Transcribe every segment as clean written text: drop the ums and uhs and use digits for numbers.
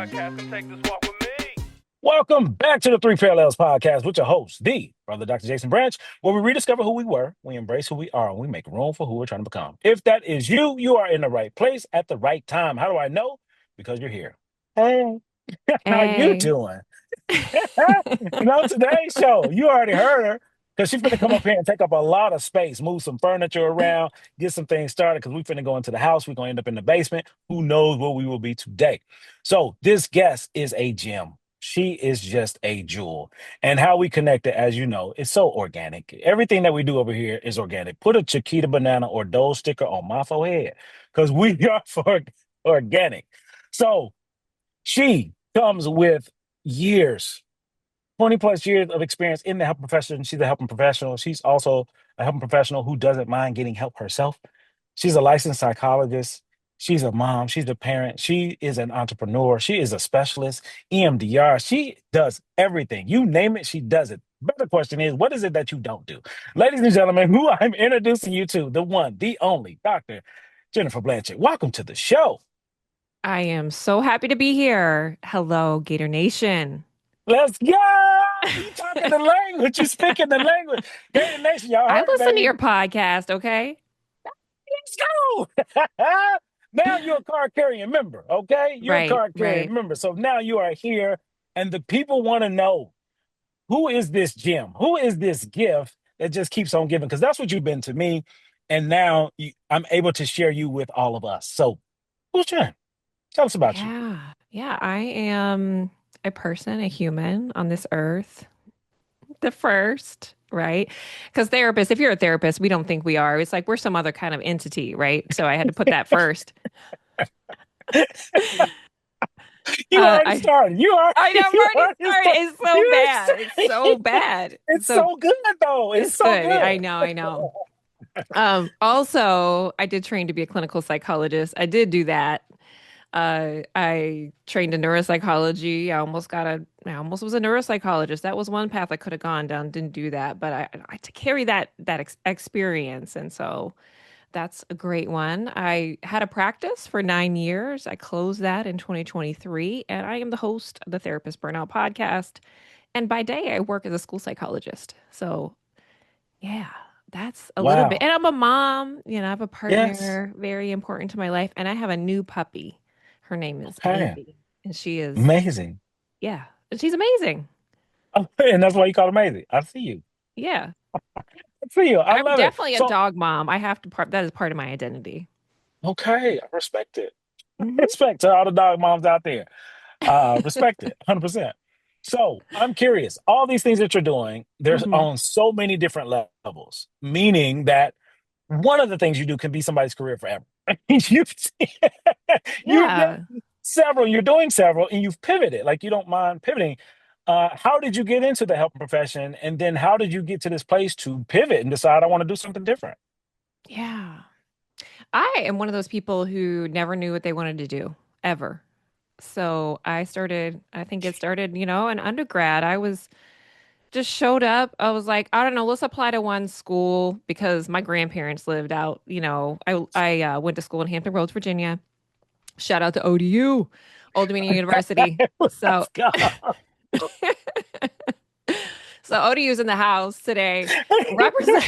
podcast. Come take this walk with me. Welcome back to the Three Parallels Podcast with your host, the brother Dr. Jason Branch, where we rediscover who we were, we embrace who we are, and we make room for who we're trying to become. If that is you, you are in the right place at the right time. How do I know? Because you're here. Hey, how you Hey. doing? Today's show, you already heard her because she's going to come up here and take up a lot of space, move some furniture around, get some things started because we're going to go into the house. We're going to end up in the basement. Who knows where we will be today? So this guest is a gem. She is just a jewel. And how we connected, as you know, is so organic. Everything that we do over here is organic. Put a Chiquita banana or Dole sticker on my forehead because we are for organic. So she comes with years, 20 plus years of experience in the helping profession. She's a helping professional. She's also a helping professional who doesn't mind getting help herself. She's a licensed psychologist. She's a mom. She's a parent. She is an entrepreneur. She is a specialist, EMDR. She does everything. You name it, she does it. Better question is, what is it that you don't do? Ladies and gentlemen, who I'm introducing you to, the one, the only, Dr. Jennifer Blanchette. Welcome to the show. I am so happy to be here. Hello, Gator Nation. Let's go. You talking the language. You speaking the language. Gator Nation, y'all I heard, listen to baby. your podcast, okay? Let's go. Now you're a card carrying member, okay? You're a Right, card carrying right. member. So now you are here, and the people want to know, who is this gem? Who is this gift that just keeps on giving? Because that's what you've been to me. And now I'm able to share you with all of us. So who's Jen? Tell us about you. Yeah. Yeah, I am a person, a human on this earth, the first, right? Because therapists, if you're a therapist, we don't think we are. It's like we're some other kind of entity, right? So I had to put that first. You already I started. You are. I know I'm You already already started. started. It's so You bad. It's so bad. it's So so good though. It's it's so good. good. I know, I know. Also, I did train to be a clinical psychologist. I did do that. I trained in neuropsychology. I almost was a neuropsychologist. That was one path I could have gone down. Didn't do that, but I to carry that experience, and so that's a great one. I had a practice for 9 years. I closed that in 2023, and I am the host of the Therapist Burnout podcast. And by day, I work as a school psychologist. So yeah, that's a little bit. Wow. And I'm a mom, I have a Yes. partner, very important to my life. And I have a new puppy. Her name is Okay. Baby. And she is, Amazing. yeah, she's amazing. And that's why you call it amazing. I see you. Yeah. I see you. I I'm love it. definitely a So, dog mom. I have to that is part of my identity. okay, I respect it. Hmm. Respect to all the dog moms out there. Respect it, 100%. So I'm curious, all these things that you're doing, they're Hmm. on so many different levels, meaning that one of the things you do can be somebody's career forever. You've, you've done Yeah. several, you're doing several, and you've pivoted, like you don't mind pivoting. How did you get into the helping profession? And then how did you get to this place to pivot and decide I want to do something different? Yeah. I am one of those people who never knew what they wanted to do ever. So I think it started, in undergrad. I was just showed up. I was like, I don't know, let's apply to one school because my grandparents lived out, I went to school in Hampton Roads, Virginia. Shout out to ODU, Old Dominion University. So Let's go. so ODU's in the house today. Represent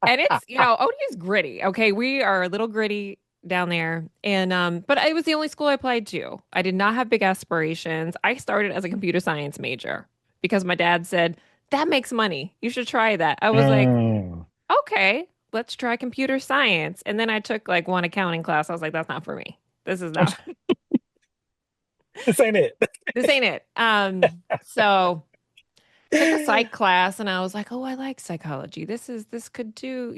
and it's, ODU's gritty. Okay. We are a little gritty down there. And but it was the only school I applied to. I did not have big aspirations. I started as a computer science major because my dad said, that makes money. You should try that. I was like, Mm. okay, let's try computer science. And then I took like one accounting class. I was like, that's not for me. This is not This ain't it. this ain't it. So took a psych class and I was like, oh, I like psychology. This could do,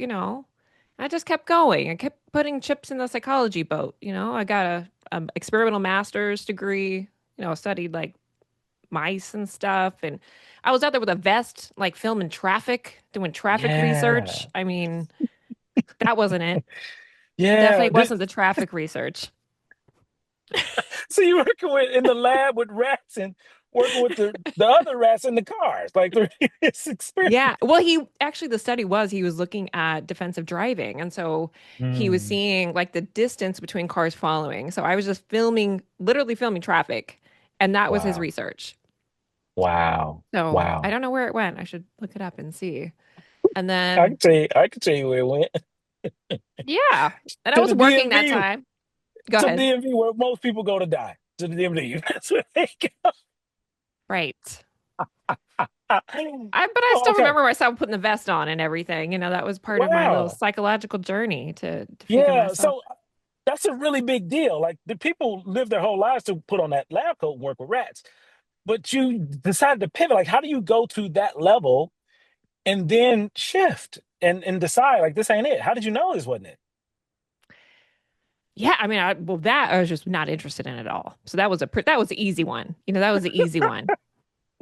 I just kept going. I kept putting chips in the psychology boat. I got a experimental master's degree, studied like mice and stuff. And I was out there with a vest, like filming traffic, doing traffic research. Yeah. I mean, that wasn't it. Yeah. Definitely wasn't the traffic research. So you working with in the lab with rats and working with the other rats in the cars. Like it's experience. Yeah. Well, he actually, the study was he was looking at defensive driving. And so he was Mm, seeing like the distance between cars following. So I was just filming, literally filming traffic. And that was his wow. research. Wow. So I Wow. don't know where it went. I should look it up and see. And I then, can tell you, I can tell you where it went. yeah. And I To was the working that DMV, time. Go to the ahead. DMV where most people go to die. To the DMV. That's where they go. Right. But I Oh, still okay. remember myself putting the vest on and everything. That was part of my little Wow. psychological journey to figure Yeah. myself. So that's a really big deal. Like the people live their whole lives to put on that lab coat and work with rats. But you decided to pivot. Like, how do you go to that level and then shift and decide like this ain't it? How did you know this wasn't it? Yeah, I mean, well, that I was just not interested in at all. So that was the easy one. That was the easy one.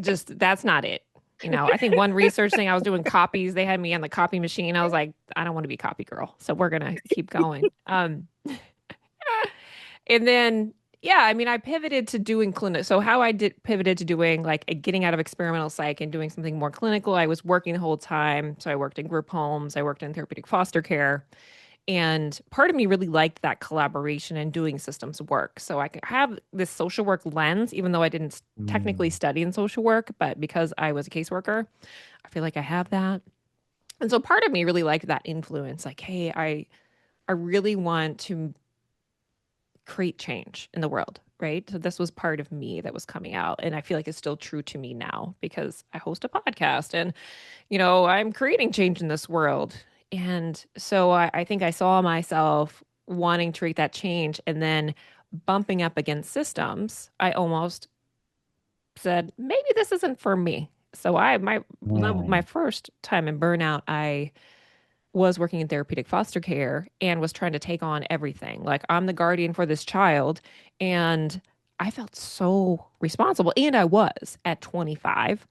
Just that's not it. I think one research thing I was doing copies. They had me on the copy machine. I was like, I don't want to be copy girl. So we're gonna keep going. And then yeah, I mean, I pivoted to doing clinic. So how I did pivoted to doing like getting out of experimental psych and doing something more clinical. I was working the whole time. So I worked in group homes. I worked in therapeutic foster care. And part of me really liked that collaboration and doing systems work. So I could have this social work lens, even though I didn't technically Mm, study in social work, but because I was a caseworker, I feel like I have that. And so part of me really liked that influence. Like, hey, I really want to create change in the world, right? So this was part of me that was coming out. And I feel like it's still true to me now because I host a podcast and I'm creating change in this world. And so I think I saw myself wanting to create that change and then bumping up against systems. I almost said, maybe this isn't for me. So my mm, first time in burnout, I was working in therapeutic foster care and was trying to take on everything. Like I'm the guardian for this child and I felt so responsible and I was at 25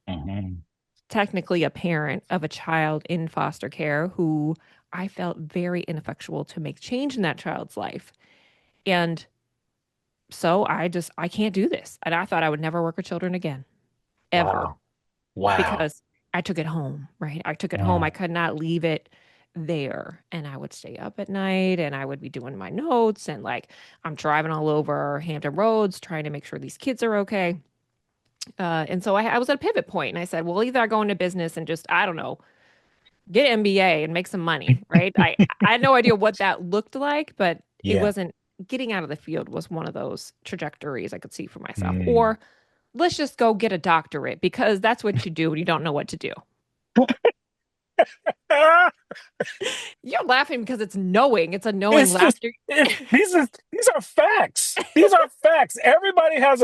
mhm. technically a parent of a child in foster care who I felt very ineffectual to make change in that child's life. And so I can't do this. And I thought I would never work with children again, ever, Wow. Wow. because I took it home, right? I took it home. I Mm, could not leave it there. And I would stay up at night and I would be doing my notes and like I'm driving all over Hampton Roads trying to make sure these kids are okay. And so I was at a pivot point and I said, well, either I go into business and just, I don't know, get an MBA and make some money, right? I had no idea what that looked like, but it yeah. wasn't getting out of the field was one of those trajectories I could see for myself. Mm. Or let's just go get a doctorate because that's what you do when you don't know what to do. Ah, You're laughing because it's knowing. It's a knowing it's just laughter. these are facts. These are facts. Everybody has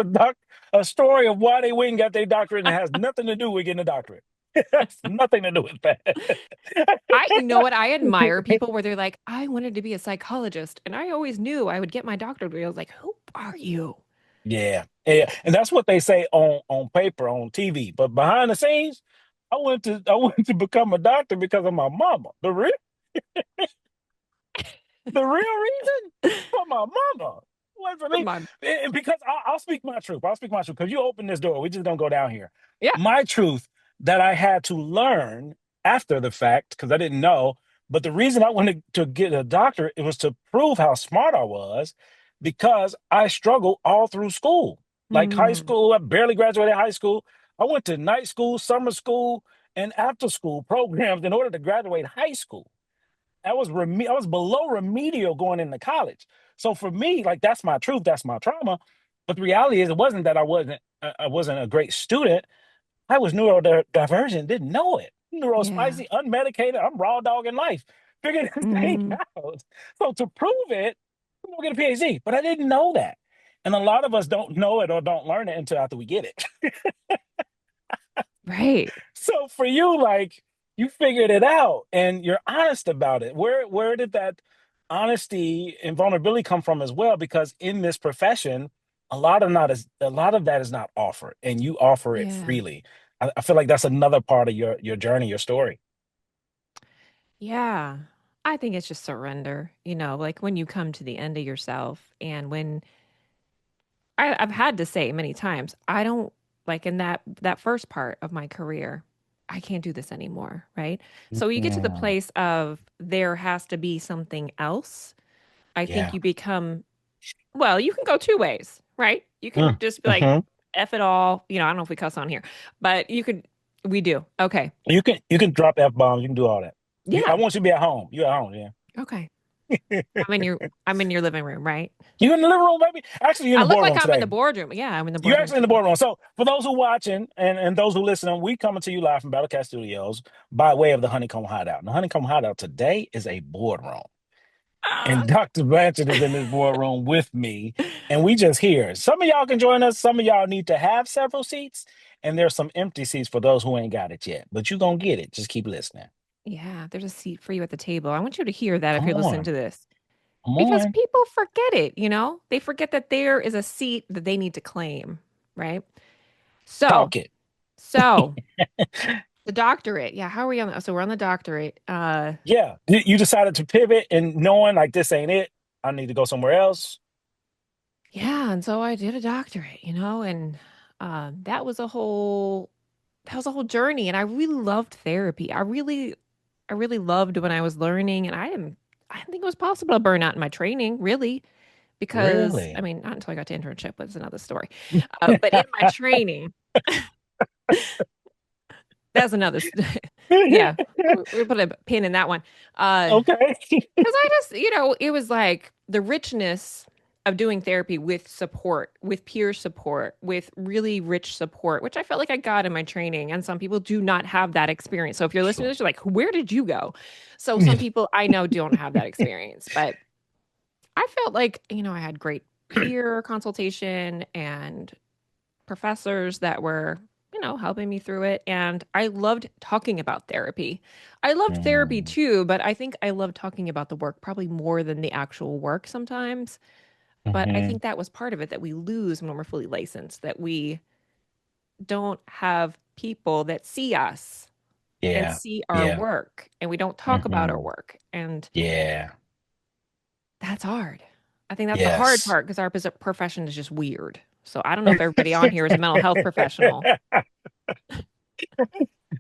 a story of why they went and got their doctorate, and it has nothing to do with getting a doctorate. It has nothing to do with that. You know what? I admire people where they're like, I wanted to be a psychologist and I always knew I would get my doctorate. I was like, who are you? Yeah, yeah, and that's what they say on paper on TV, but behind the scenes, I went to become a doctor because of my mama. The real reason for my mama was for me, My, and because I'll speak my truth. I'll speak my truth because you open this door. We just don't go down here. yeah. My truth that I had to learn after the fact because I didn't know. But the reason I wanted to get a doctorate it was to prove how smart I was because I struggled all through school. Like high Mm, school, I barely graduated high school. I went to night school, summer school, and after school programs in order to graduate high school. I was below remedial going into college. So for me, like that's my truth, that's my trauma. But the reality is, it wasn't that I wasn't a great student. I was neurodivergent, didn't know it. yeah. Neurospicy, unmedicated. I'm raw dog in life. Figured this thing Mm, out. So to prove it, I'm gonna get a PhD. But I didn't know that. And a lot of us don't know it or don't learn it until after we get it. right. So for you, like you figured it out and you're honest about it. Where did that honesty and vulnerability come from as well? Because in this profession, a lot of that is not offered, and you offer it Yeah. freely. I feel like that's another part of your journey, your story. Yeah. I think it's just surrender, like when you come to the end of yourself and when I've had to say many times, I don't like in that first part of my career, I can't do this anymore, right? So you get to the Mm, place of there has to be something else. I think yeah. you become, well, you can go two ways, right? You can Mm, just be like, hmm. F it all. I don't know if we cuss on here, but we do. Okay. You can drop F bombs. You can do all that. I Yeah. want you to be at home. You at home, yeah. Okay. I'm in your living room, right? You in the living room, baby? Actually, you're in I the look like boardroom I'm in today. the boardroom. Yeah, I'm in the You're boardroom actually in the today. boardroom. So for those who watching and those who listening, we coming to you live from Battlecat Studios by way of the Honeycomb Hideout. And the Honeycomb Hideout today is a boardroom. Ah. And Dr. Blanchett is in this boardroom with me. And we just here. Some of y'all can join us. Some of y'all need to have several seats. And there's some empty seats for those who ain't got it yet. But you're going to get it. Just keep listening. Yeah, there's a seat for you at the table. I want you to hear that if Come you're listening on. to this. Come Because on. people forget it. They forget that there is a seat that they need to claim, right? So, Talk it. so the doctorate. Yeah, how are we on that? So we're on the doctorate. Yeah. You decided to pivot and knowing like this ain't it. I need to go somewhere else. Yeah, and so I did a doctorate, and that was a whole journey. And I really loved therapy. I really loved when I was learning, and I didn't think it was possible to burn out in my training, really, because I Really? mean, not until I got to internship, but it's another story. But in my training, that's another, yeah, we put a pin in that one. Okay. Because I just, it was like the richness of doing therapy with support, with peer support, with really rich support, which I felt like I got in my training. And some people do not have that experience. So if you're listening to Sure. this, you're like, where did you go? So some people I know don't have that experience, but I felt like, I had great peer consultation and professors that were helping me through it. And I loved talking about therapy. I loved therapy Mm, too, but I think I loved talking about the work probably more than the actual work sometimes. But I hmm. think that was part of it that we lose when we're fully licensed, that we don't have people that see us and Yeah. see our Yeah. work and we don't talk about our Hmm. work. And Yeah. that's hard. I think that's the hard Yes. part because our profession is just weird. So I don't know if everybody on here is a mental health professional.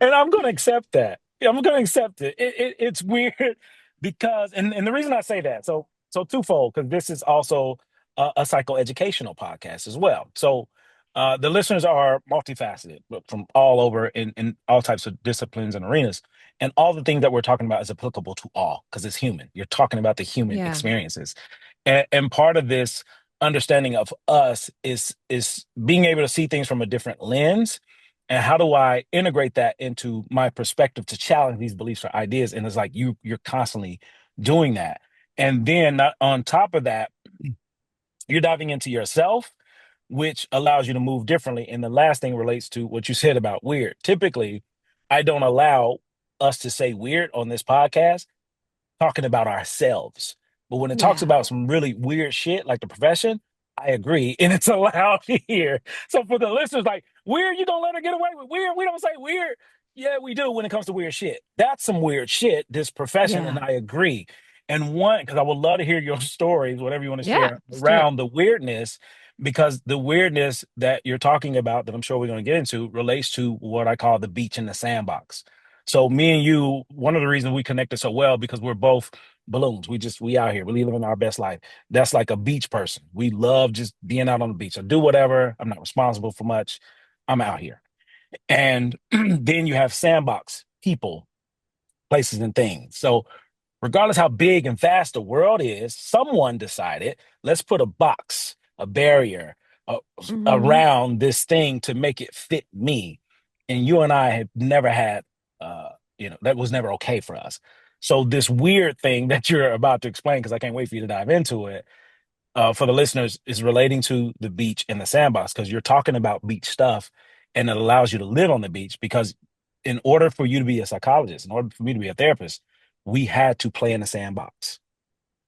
And I'm going to accept that. Yeah, I'm going to accept it. It's weird because, and the reason I say that, so twofold, because this is also a psychoeducational podcast as well. So the listeners are multifaceted from all over in all types of disciplines and arenas. And all the things that we're talking about is applicable to all because it's human. You're talking about the human Yeah. experiences. And part of this understanding of us is being able to see things from a different lens and how do I integrate that into my perspective to challenge these beliefs or ideas? And it's like you're constantly doing that. And then on top of that, you're diving into yourself, which allows you to move differently. And the last thing relates to what you said about weird. Typically, I don't allow us to say weird on this podcast talking about ourselves. But when it talks Yeah. about some really weird shit like the profession, I agree. And it's allowed here. So for the listeners, like, weird, you don't let her get away with weird. We don't say weird. Yeah, we do when it comes to weird shit. That's some weird shit, this profession, and Yeah. I agree. And one, because I would love to hear your stories, whatever you want to Yeah. share Let's do it. around the weirdness, because the weirdness that you're talking about, that I'm sure we're going to get into, relates to what I call the beach and the sandbox. So me and you, one of the reasons we connected so well because we're both balloons. We out here. We living our best life. That's like a beach person. We love just being out on the beach. I do whatever. I'm not responsible for much. I'm out here. And then you have sandbox people, places and things. So regardless how big and vast the world is, someone decided, let's put a box, a barrier Hmm. around this thing to make it fit me. And you and I have never had, that was never okay for us. So this weird thing that you're about to explain, because I can't wait for you to dive into it, for the listeners, is relating to the beach and the sandbox, because you're talking about beach stuff and it allows you to live on the beach because in order for you to be a psychologist, in order for me to be a therapist, we had to play in the sandbox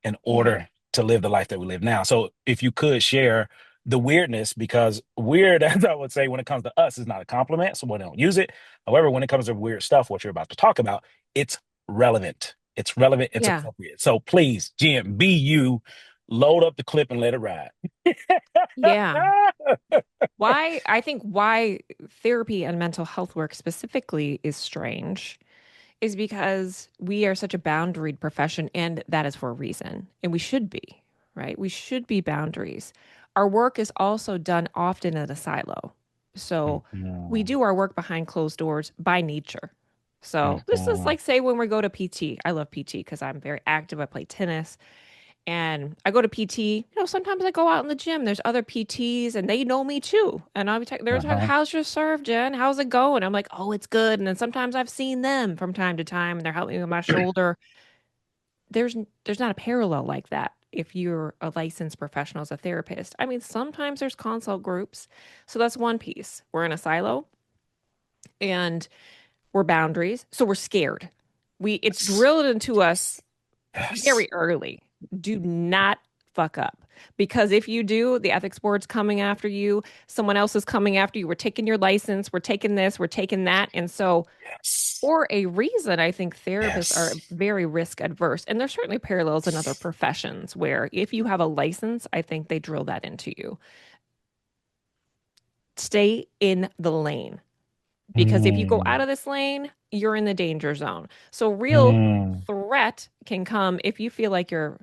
in Yeah. order to live the life that we live now. So if you could share the weirdness, because weird, as I would say, when it comes to us, is not a compliment, so we don't use it. However, when it comes to weird stuff, what you're about to talk about, it's relevant. It's relevant. It's Yeah. appropriate. So please, Jim, be you. Load up the clip and let it ride. Yeah. Why I think why therapy and mental health work specifically is strange is because we are such a boundaried profession, and that is for a reason. And we should be, right? We should be boundaries. Our work is also done often in a silo. So we Mhm. do our work behind closed doors by nature. So this is Mhm. like, say, when we go to PT. I love PT because I'm very active. I play tennis and I go to PT. Sometimes I go out in the gym. There's other PTs and they know me too. And they're talking, Uh-huh. how's your serve, Jen? How's it going? I'm like, oh, it's good. And then sometimes I've seen them from time to time and they're helping me with my shoulder. There's there's not a parallel like that if you're a licensed professional as a therapist. I mean, sometimes there's consult groups. So that's one piece. We're in a silo and we're boundaries. So we're scared. It's drilled into us Yes. very early. Do not fuck up. Because if you do, the ethics board's coming after you. Someone else is coming after you. We're taking your license. We're taking this. We're taking that. And so, Yes. for a reason, I think therapists are Yes. very risk adverse. And there's certainly parallels in other professions where if you have a license, I think they drill that into you. Stay in the lane. Because if you go out Mm. of this lane, you're in the danger zone. So real Mm. threat can come if you feel like you're,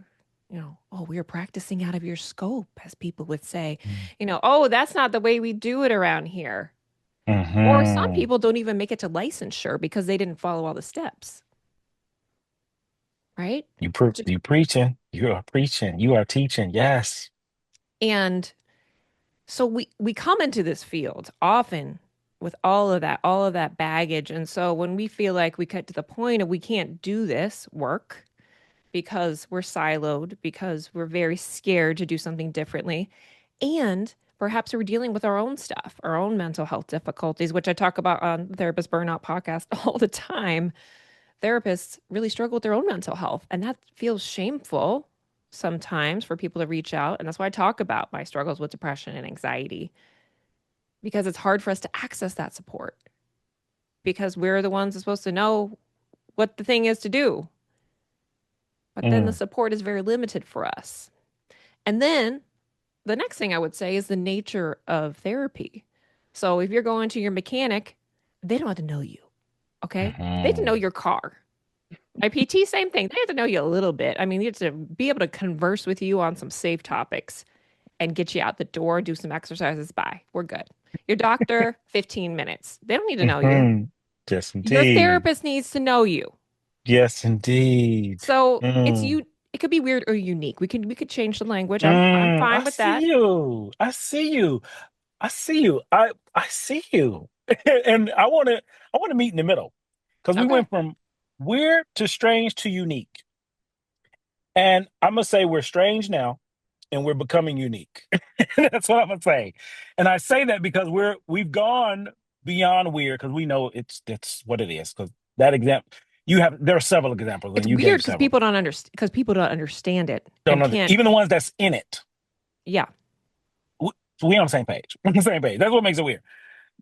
oh, we're practicing out of your scope, as people would say. Oh, that's not the way we do it around here. Or some Mm-hmm. people don't even make it to licensure because they didn't follow all the steps, right? Just You preaching. You are preaching. You are teaching. Yes. and so we come into this field often with all of that baggage. And so when we feel like we get to the point of we can't do this work, because we're siloed, because we're very scared to do something differently. And perhaps we're dealing with our own stuff, our own mental health difficulties, which I talk about on the Therapist Burnout podcast all the time. Therapists really struggle with their own mental health, and that feels shameful sometimes for people to reach out. And that's why I talk about my struggles with depression and anxiety, because it's hard for us to access that support because we're the ones that's supposed to know what the thing is to do. But then the Mm. support is very limited for us. And then the next thing I would say is the nature of therapy. So if you're going to your mechanic, they don't have to know you. Okay. They have to know Mm-hmm. your car. My PT, same thing. They have to know you a little bit. I mean, you have to be able to converse with you on some safe topics and get you out the door, do some exercises. Bye. We're good. Your doctor, 15 minutes. They don't need to know you. Mm-hmm. Yes, Your indeed. therapist needs to know you. Yes, indeed. So it's Mm. you. It could be weird or unique. We could change the language. I'm fine I with see that. you. I see you. I see you. I see you. And I want to meet in the middle because we Okay. went from weird to strange to unique. And I'm gonna say we're strange now and we're becoming unique. That's what I'm gonna say. And I say that because we've gone beyond weird because we know it's what it is. Because that example there are several examples It's and you weird gave because several. people don't understand it Don't and know can't. even the ones that's in it. Yeah. We, we on the same page. We're on the same page. That's what makes it weird.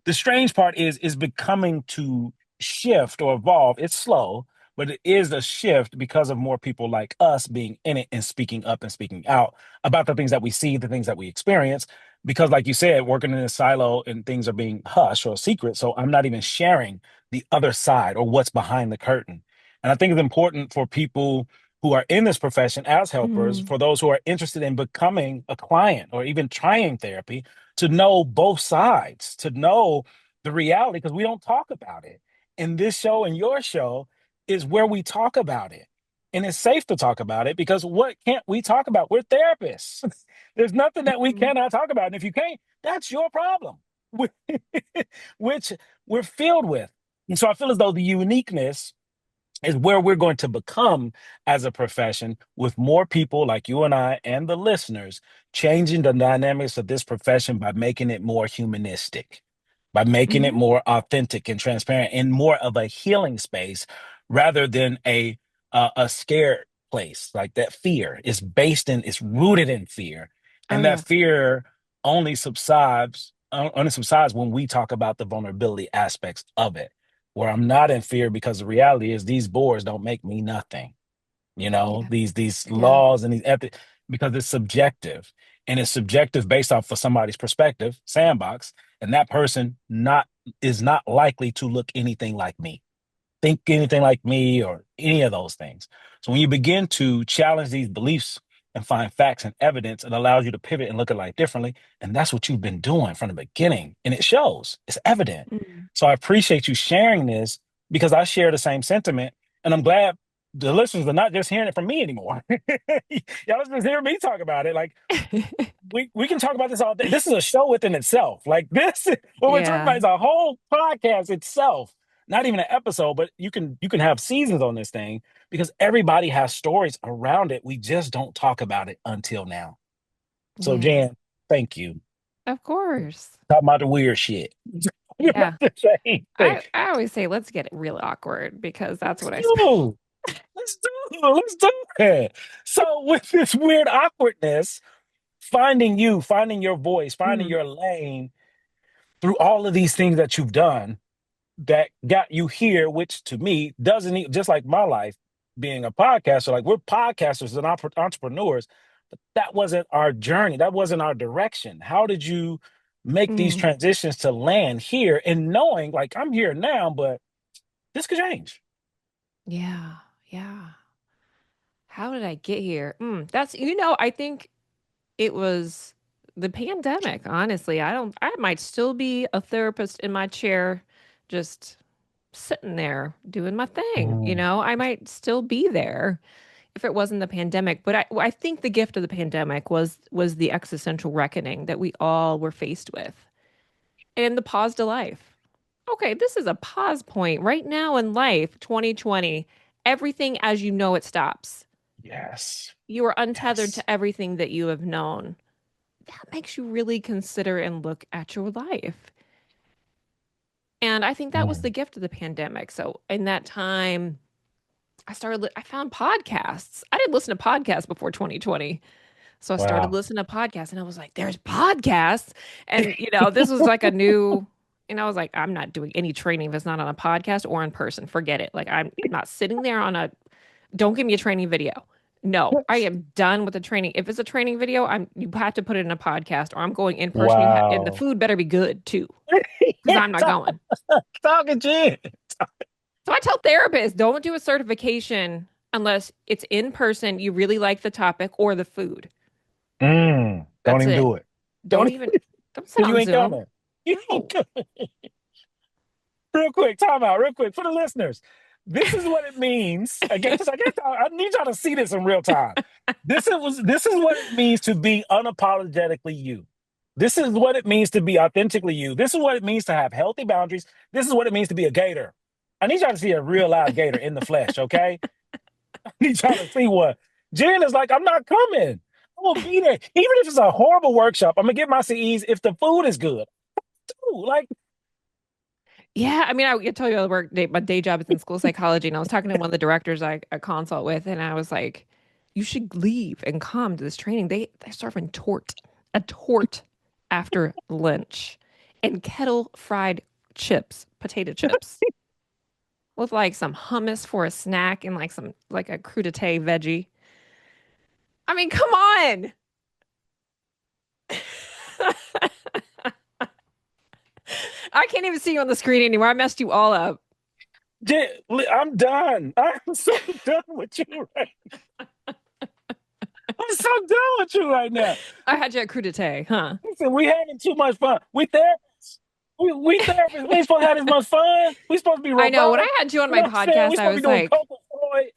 The strange part is becoming to shift or evolve. It's slow, but it is a shift because of more people like us being in it and speaking up and speaking out about the things that we see, the things that we experience. Because, like you said, working in a silo and things are being hushed or secret. So I'm not even sharing the other side or what's behind the curtain. And I think it's important for people who are in this profession as helpers, Mhm. for those who are interested in becoming a client or even trying therapy, to know both sides, to know the reality, because we don't talk about it. And this show and your show is where we talk about it. And it's safe to talk about it because what can't we talk about? We're therapists. There's nothing that we Mhm. cannot talk about. And if you can't, that's your problem, which we're filled with. And so I feel as though the uniqueness is where we're going to become as a profession with more people like you and I and the listeners changing the dynamics of this profession by making it more humanistic, by making it Mhm. more authentic and transparent and more of a healing space rather than a scared place. Like that fear is it's rooted in fear. Oh And that yeah. fear only subsides when we talk about the vulnerability aspects of it, where I'm not in fear because the reality is these boards don't make me nothing. Yeah. These Yeah. laws and these ethics. because it's subjective, and it's subjective based off of somebody's perspective, sandbox, and that person not is not likely to look anything like me, think anything like me, or any of those things. So when you begin to challenge these beliefs and find facts and evidence, it allows you to pivot and look at life differently. And that's what you've been doing from the beginning. And it shows, it's evident. Mm. So I appreciate you sharing this because I share the same sentiment. And I'm glad the listeners are not just hearing it from me anymore. Y'all just hear me talk about it. Like, we can talk about this all day. This is a show within itself. Like this, what we're talking about Yeah. is a whole podcast itself. Not even an episode, but you can have seasons on this thing because everybody has stories around it. We just don't talk about it until now. So Yeah. Jan, thank you. Of course. Talk about the weird shit. Talking about Yeah. the same thing. I always say let's get it real awkward because that's Let's what I spent. do. Let's do. Let's do it. So with this weird awkwardness, finding you, finding your voice, finding Mm. your lane through all of these things that you've done that got you here, which to me doesn't just like my life being a podcaster, like we're podcasters and entrepreneurs, but that wasn't our journey. That wasn't our direction. How did you make these Mm. transitions to land here and knowing like I'm here now, but this could change? Yeah. Yeah. How did I get here? That's, I think it was the pandemic, honestly. I might still be a therapist in my chair, just sitting there doing my thing. Mm, I might still be there if it wasn't the pandemic. But I think the gift of the pandemic was the existential reckoning that we all were faced with and the pause to life. Okay, this is a pause point right now in life, 2020. Everything as you know it stops. yes. You are untethered Yes. to everything that you have known. That makes you really consider and look at your life. And I think that was the Mm, gift of the pandemic. So in that time, I found podcasts. I didn't listen to podcasts before 2020. So I started wow. listening to podcasts and I was like, there's podcasts. And, this was like a new, and I was like, I'm not doing any training if it's not on a podcast or in person. Forget it. Like, I'm not sitting there don't give me a training video. No, I am done with the training. If it's a training video, you have to put it in a podcast or I'm going in person. And the Wow. food better be good too, because I'm not Talk, going. talking Jen. So I tell therapists, don't do a certification unless it's in person, you really like the topic or the food. Don't That's even it. do it. Don't Don't even don't sit because you on ain't Zoom. coming. You ain't No. coming. Real quick, time out, real quick for the listeners. This is what it means. I need y'all to see this in real time. This is what it means to be unapologetically you. This is what it means to be authentically you. This is what it means to have healthy boundaries. This is what it means to be a gator. I need y'all to see a real live gator in the flesh, okay? I need y'all to see what Jen is like. I'm not coming. I will be there. Even if it's a horrible workshop, I'm gonna get my CEs if the food is good. Dude, like, Yeah, I mean, I tell you, my day job is in school psychology, and I was talking to one of the directors I consult with, and I was like, "You should leave and come to this training. They're serving a tort after lunch, and kettle fried chips, potato chips, with like some hummus for a snack and like a crudité veggie. I mean, come on." I can't even see you on the screen anymore. I messed you all up. I'm done. I'm so done with you right. I'm so done with you right now. I had you at crudité, huh? Listen, we having too much fun. We therapists. We therapists. We ain't supposed to have this much fun. We supposed to be I know. When I robotic. had you on You know my what I'm saying? We podcast, supposed to be doing Coca Freud.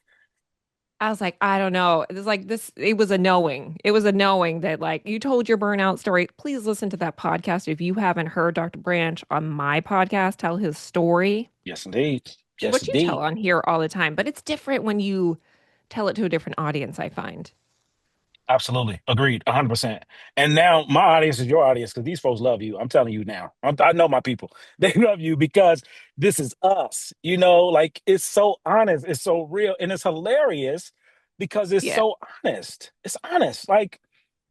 I don't know. It was like this, it was a knowing. It was a knowing that like you told your burnout story. Please listen to that podcast. If you haven't heard Dr. Branch on my podcast tell his story, Yes, indeed. Yes, which you tell indeed. on here all the time, but it's different when you tell it to a different audience, I find. Absolutely. Agreed. 100%. And now my audience is your audience because these folks love you. I'm telling you now. I know my people. They love you because this is us. Like it's so honest. It's so real. And it's hilarious because it's Yeah. so honest. It's honest. Like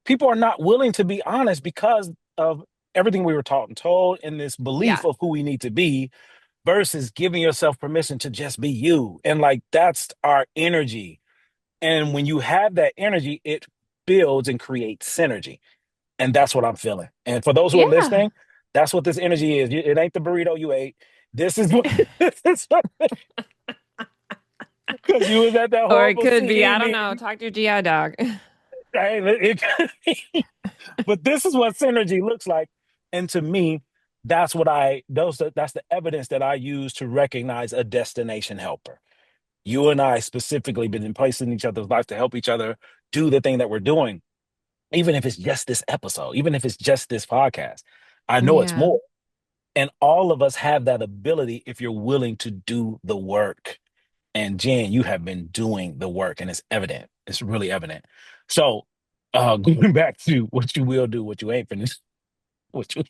people are not willing to be honest because of everything we were taught and told and this belief Yeah. of who we need to be versus giving yourself permission to just be you. And like that's our energy. And when you have that energy, it builds and creates synergy. And that's what I'm feeling. And for those who are Yeah. listening, that's what this energy is. It ain't the burrito you ate. This is what this is because you was at that Or it horrible could be, CE I don't know, meeting. talk to your GI dog. Right? It could be. But this is what synergy looks like. And to me, that's the evidence that I use to recognize a destination helper. You and I specifically been in place in each other's life to help each other do the thing that we're doing, even if it's just this episode, even if it's just this podcast. I know it's Yeah. more. And all of us have that ability if you're willing to do the work. And Jen, you have been doing the work and it's evident. It's really evident. So going back to what you will do, what you ain't finna, what you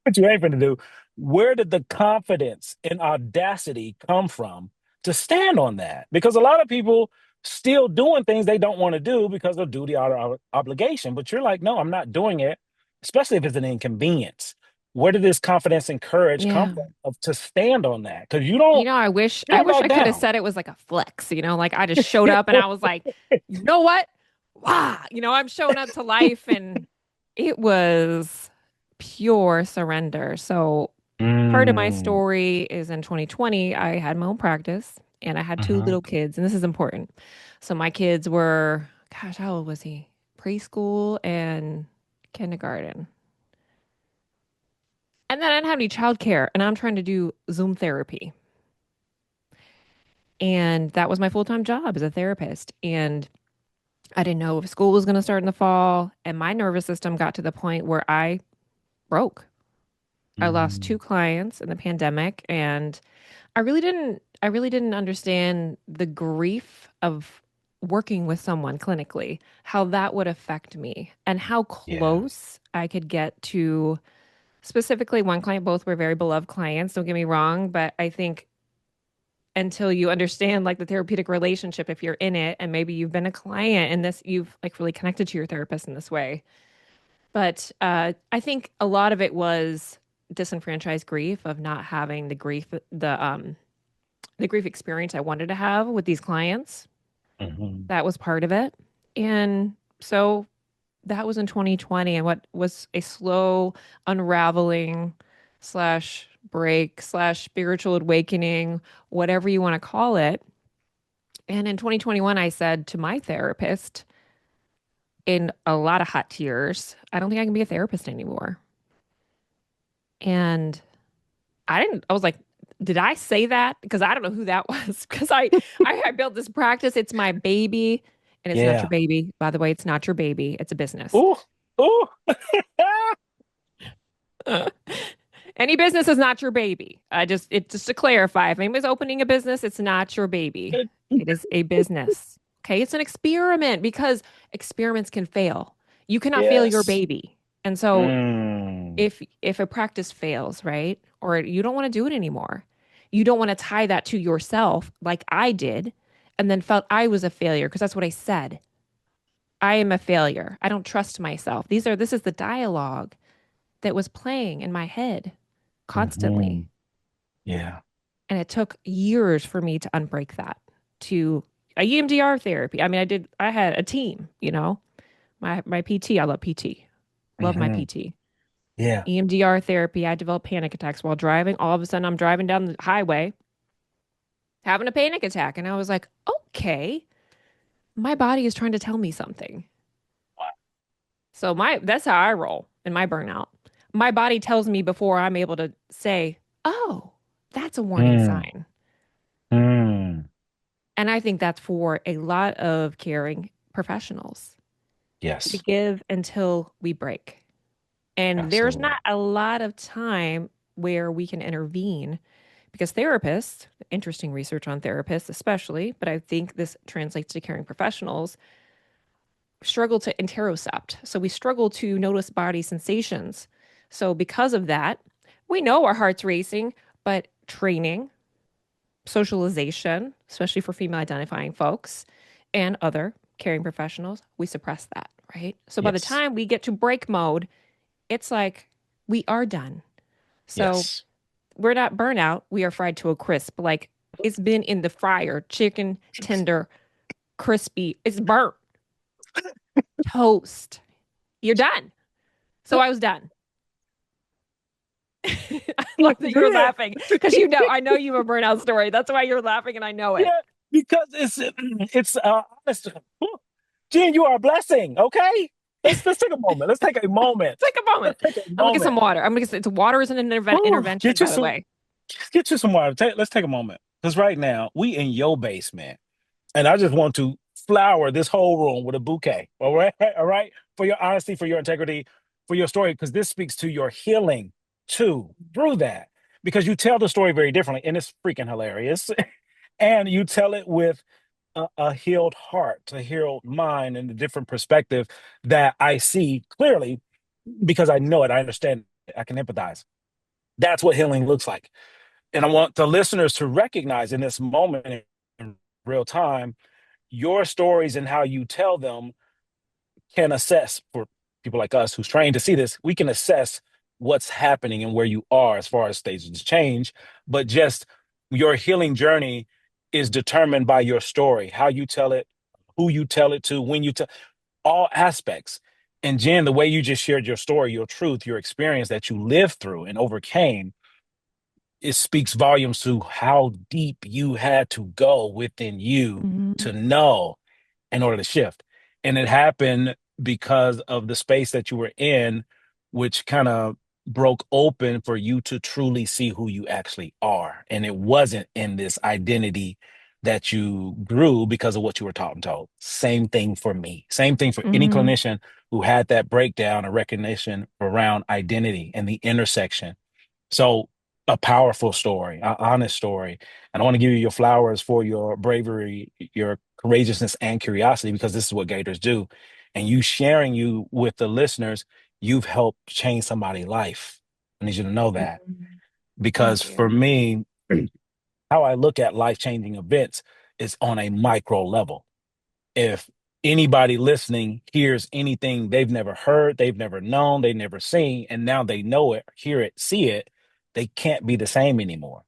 what you ain't finna do, where did the confidence and audacity come from to stand on that? Because a lot of people still doing things they don't want to do because of duty or obligation. But you're like, no, I'm not doing it, especially if it's an inconvenience. Where did this confidence and courage come Yeah. from to stand on that? Because I you don't wish back I could have down. said it was like a flex, like I just showed up and I was like, you know what? Wow, I'm showing up to life and it was pure surrender. So part of my Mm, story is in 2020, I had my own practice and I had two mhm. little kids, and this is important. So my kids were, gosh, how old was he? Preschool and kindergarten. And then I didn't have any childcare, and I'm trying to do Zoom therapy. And that was my full-time job as a therapist. And I didn't know if school was going to start in the fall. And my nervous system got to the point where I broke. I lost two Mm, clients in the pandemic, and I really didn't understand the grief of working with someone clinically, how that would affect me and how yeah. close I could get to specifically one client. Both were very beloved clients, don't get me wrong, but I think until you understand like the therapeutic relationship, if you're in it and maybe you've been a client and this you've like really connected to your therapist in this way. But I think a lot of it was disenfranchised grief of not having the grief experience I wanted to have with these clients. Mhm. That was part of it. And so that was in 2020. And what was a slow unraveling slash break slash spiritual awakening, whatever you want to call it. And in 2021, I said to my therapist in a lot of hot tears, I don't think I can be a therapist anymore. And I was like, did I say that? Because I don't know who that was. Because I built this practice. It's my baby. And it's not your Yeah. baby. By the way, it's not your baby. It's a business. Ooh, ooh. Any business is not your baby. Just to clarify, if anybody's opening a business, it's not your baby. It is a business. Okay. It's an experiment because experiments can fail. You cannot fail your Yes. baby. And so Mm, if a practice fails, right? Or you don't want to do it anymore. You don't want to tie that to yourself like I did and then felt I was a failure because that's what I said. I am a failure. I don't trust myself. This is the dialogue that was playing in my head constantly. mhm. Yeah. And it took years for me to unbreak that to a EMDR therapy. I mean, I had a team, my PT, I love PT, love my Mhm. PT. Yeah. EMDR therapy, I developed panic attacks while driving. All of a sudden, I'm driving down the highway having a panic attack. And I was like, okay, my body is trying to tell me something. So that's how I roll in my burnout. My body tells me before I'm able to say, oh, that's a warning Mm, sign. mm. And I think that's for a lot of caring professionals to Yes. give until we break. And there's Absolutely. not a lot of time where we can intervene because therapists, interesting research on therapists especially, but I think this translates to caring professionals, struggle to interocept. So we struggle to notice body sensations. So because of that, we know our heart's racing, but training, socialization, especially for female identifying folks and other caring professionals, we suppress that, right? So by the Yes. time we get to break mode, it's like we are done. So Yes. we're not burnout, we are fried to a crisp. Like it's been in the fryer, chicken tender, crispy, it's burnt. toast. You're done. So I was done. I love that you're Yeah. laughing because I know you have a burnout story. That's why you're laughing and I know it. Yeah, because it's honest. Jen, you are a blessing. Okay, let's take a moment. Let's take a moment. Take a moment. Let's take a I'm gonna get some moment. water. I'm gonna get it's water is an Woo, intervention, by the way. get you some water. Let's take a moment because right now we in your basement, and I just want to flower this whole room with a bouquet. All right, all right, for your honesty, for your integrity, for your story, because this speaks to your healing too through that. Because you tell the story very differently, and it's freaking hilarious. And you tell it with a healed heart, a healed mind, and a different perspective that I see clearly because I know it, I understand it, I can empathize. That's what healing looks like. And I want the listeners to recognize in this moment in real time your stories and how you tell them can assess for people like us who's trained to see this, we can assess what's happening and where you are as far as stages of change. But just your healing journey is determined by your story, how you tell it, who you tell it to, when you tell all aspects. And Jen, the way you just shared your story, your truth, your experience that you lived through and overcame, it speaks volumes to how deep you had to go within you Mhm. to know in order to shift. And it happened because of the space that you were in, which kind of broke open for you to truly see who you actually are. And it wasn't in this identity that you grew because of what you were taught and told. Same thing for me. Same thing for any Mhm. clinician who had that breakdown or recognition around identity and the intersection. So a powerful story, an honest story. And I want to give you your flowers for your bravery, your courageousness, and curiosity, because this is what Gators do. And you sharing you with the listeners, you've helped change somebody's life. I need you to know that. Mhm. Because Thank for you. me, how I look at life-changing events is on a micro level. If anybody listening hears anything they've never heard, they've never known, they've never seen, and now they know it, hear it, see it, they can't be the same anymore.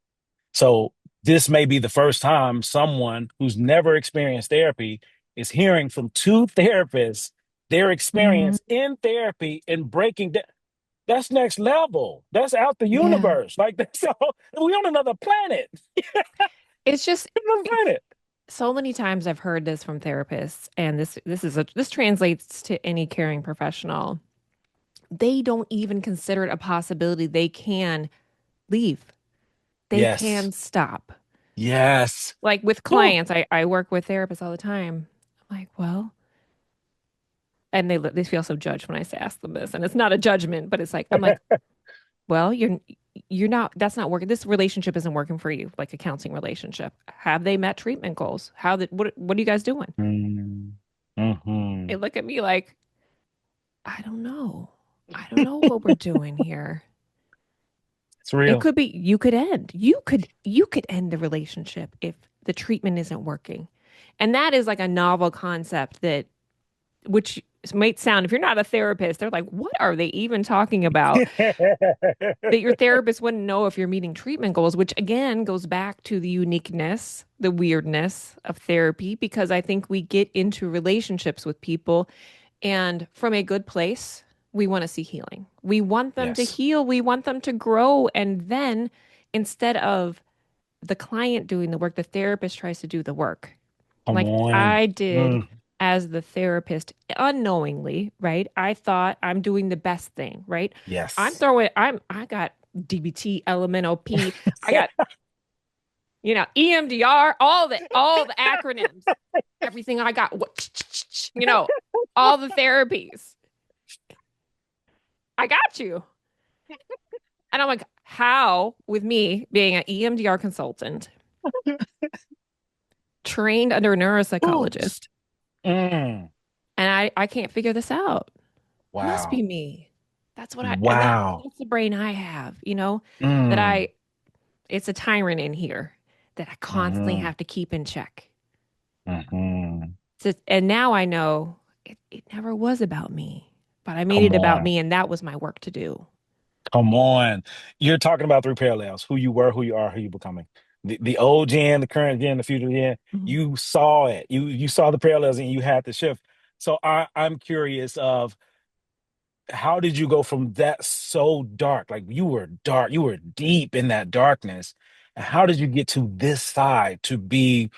So this may be the first time someone who's never experienced therapy is hearing from two therapists their Mhm. experience in therapy and breaking down. That's next level. That's out the Yeah. universe. Like that's all, we on another planet. It's just Another it's planet. so many times I've heard this from therapists, and this translates to any caring professional. They don't even consider it a possibility they can leave. They Yes. can stop. Yes. Like with Whew. clients, I work with therapists all the time. I'm like, well, and they feel so judged when I say ask them this, and it's not a judgment, but it's like I'm like, well, you're not that's not working. This relationship isn't working for you, like a counseling relationship. Have they met treatment goals? What are you guys doing? Mm. They Hmm. look at me like, I don't know. I don't know what we're doing here. It's It real. could be you could end the relationship if the treatment isn't working. And that is like a novel concept that which might sound if you're not a therapist, they're like, what are they even talking about? That your therapist wouldn't know if you're meeting treatment goals, which again goes back to the uniqueness, the weirdness of therapy, because I think we get into relationships with people and from a good place, we want to see healing. We want them to Yes. heal, we want them to grow. And then instead of the client doing the work, the therapist tries to do the work. Come Like on. I did Mm. as the therapist unknowingly, right? I thought I'm doing the best thing, right? Yes. I got DBT, LMNOP, I got, EMDR, all the acronyms, everything I got, all the therapies. I got you. And I'm like, how with me being an EMDR consultant, trained under a Ooh. neuropsychologist, Mm. and I can't figure this out. Must be Wow. me. Wow. That's the brain I have, that Mm. it's a tyrant in here that I constantly Hmm. have to keep in check. Hmm. And now I know it never was about me, but I made Come it about on. me, and that was my work to do. Come on. You're talking about three parallels: who you were, who you are, who you're becoming. The old Jen, the current Jen, the future Jen. Mhm. You saw it. You saw the parallels and you had to shift. So I'm curious of how did you go from that so dark? Like you were dark, you were deep in that darkness. And how did you get to this side to be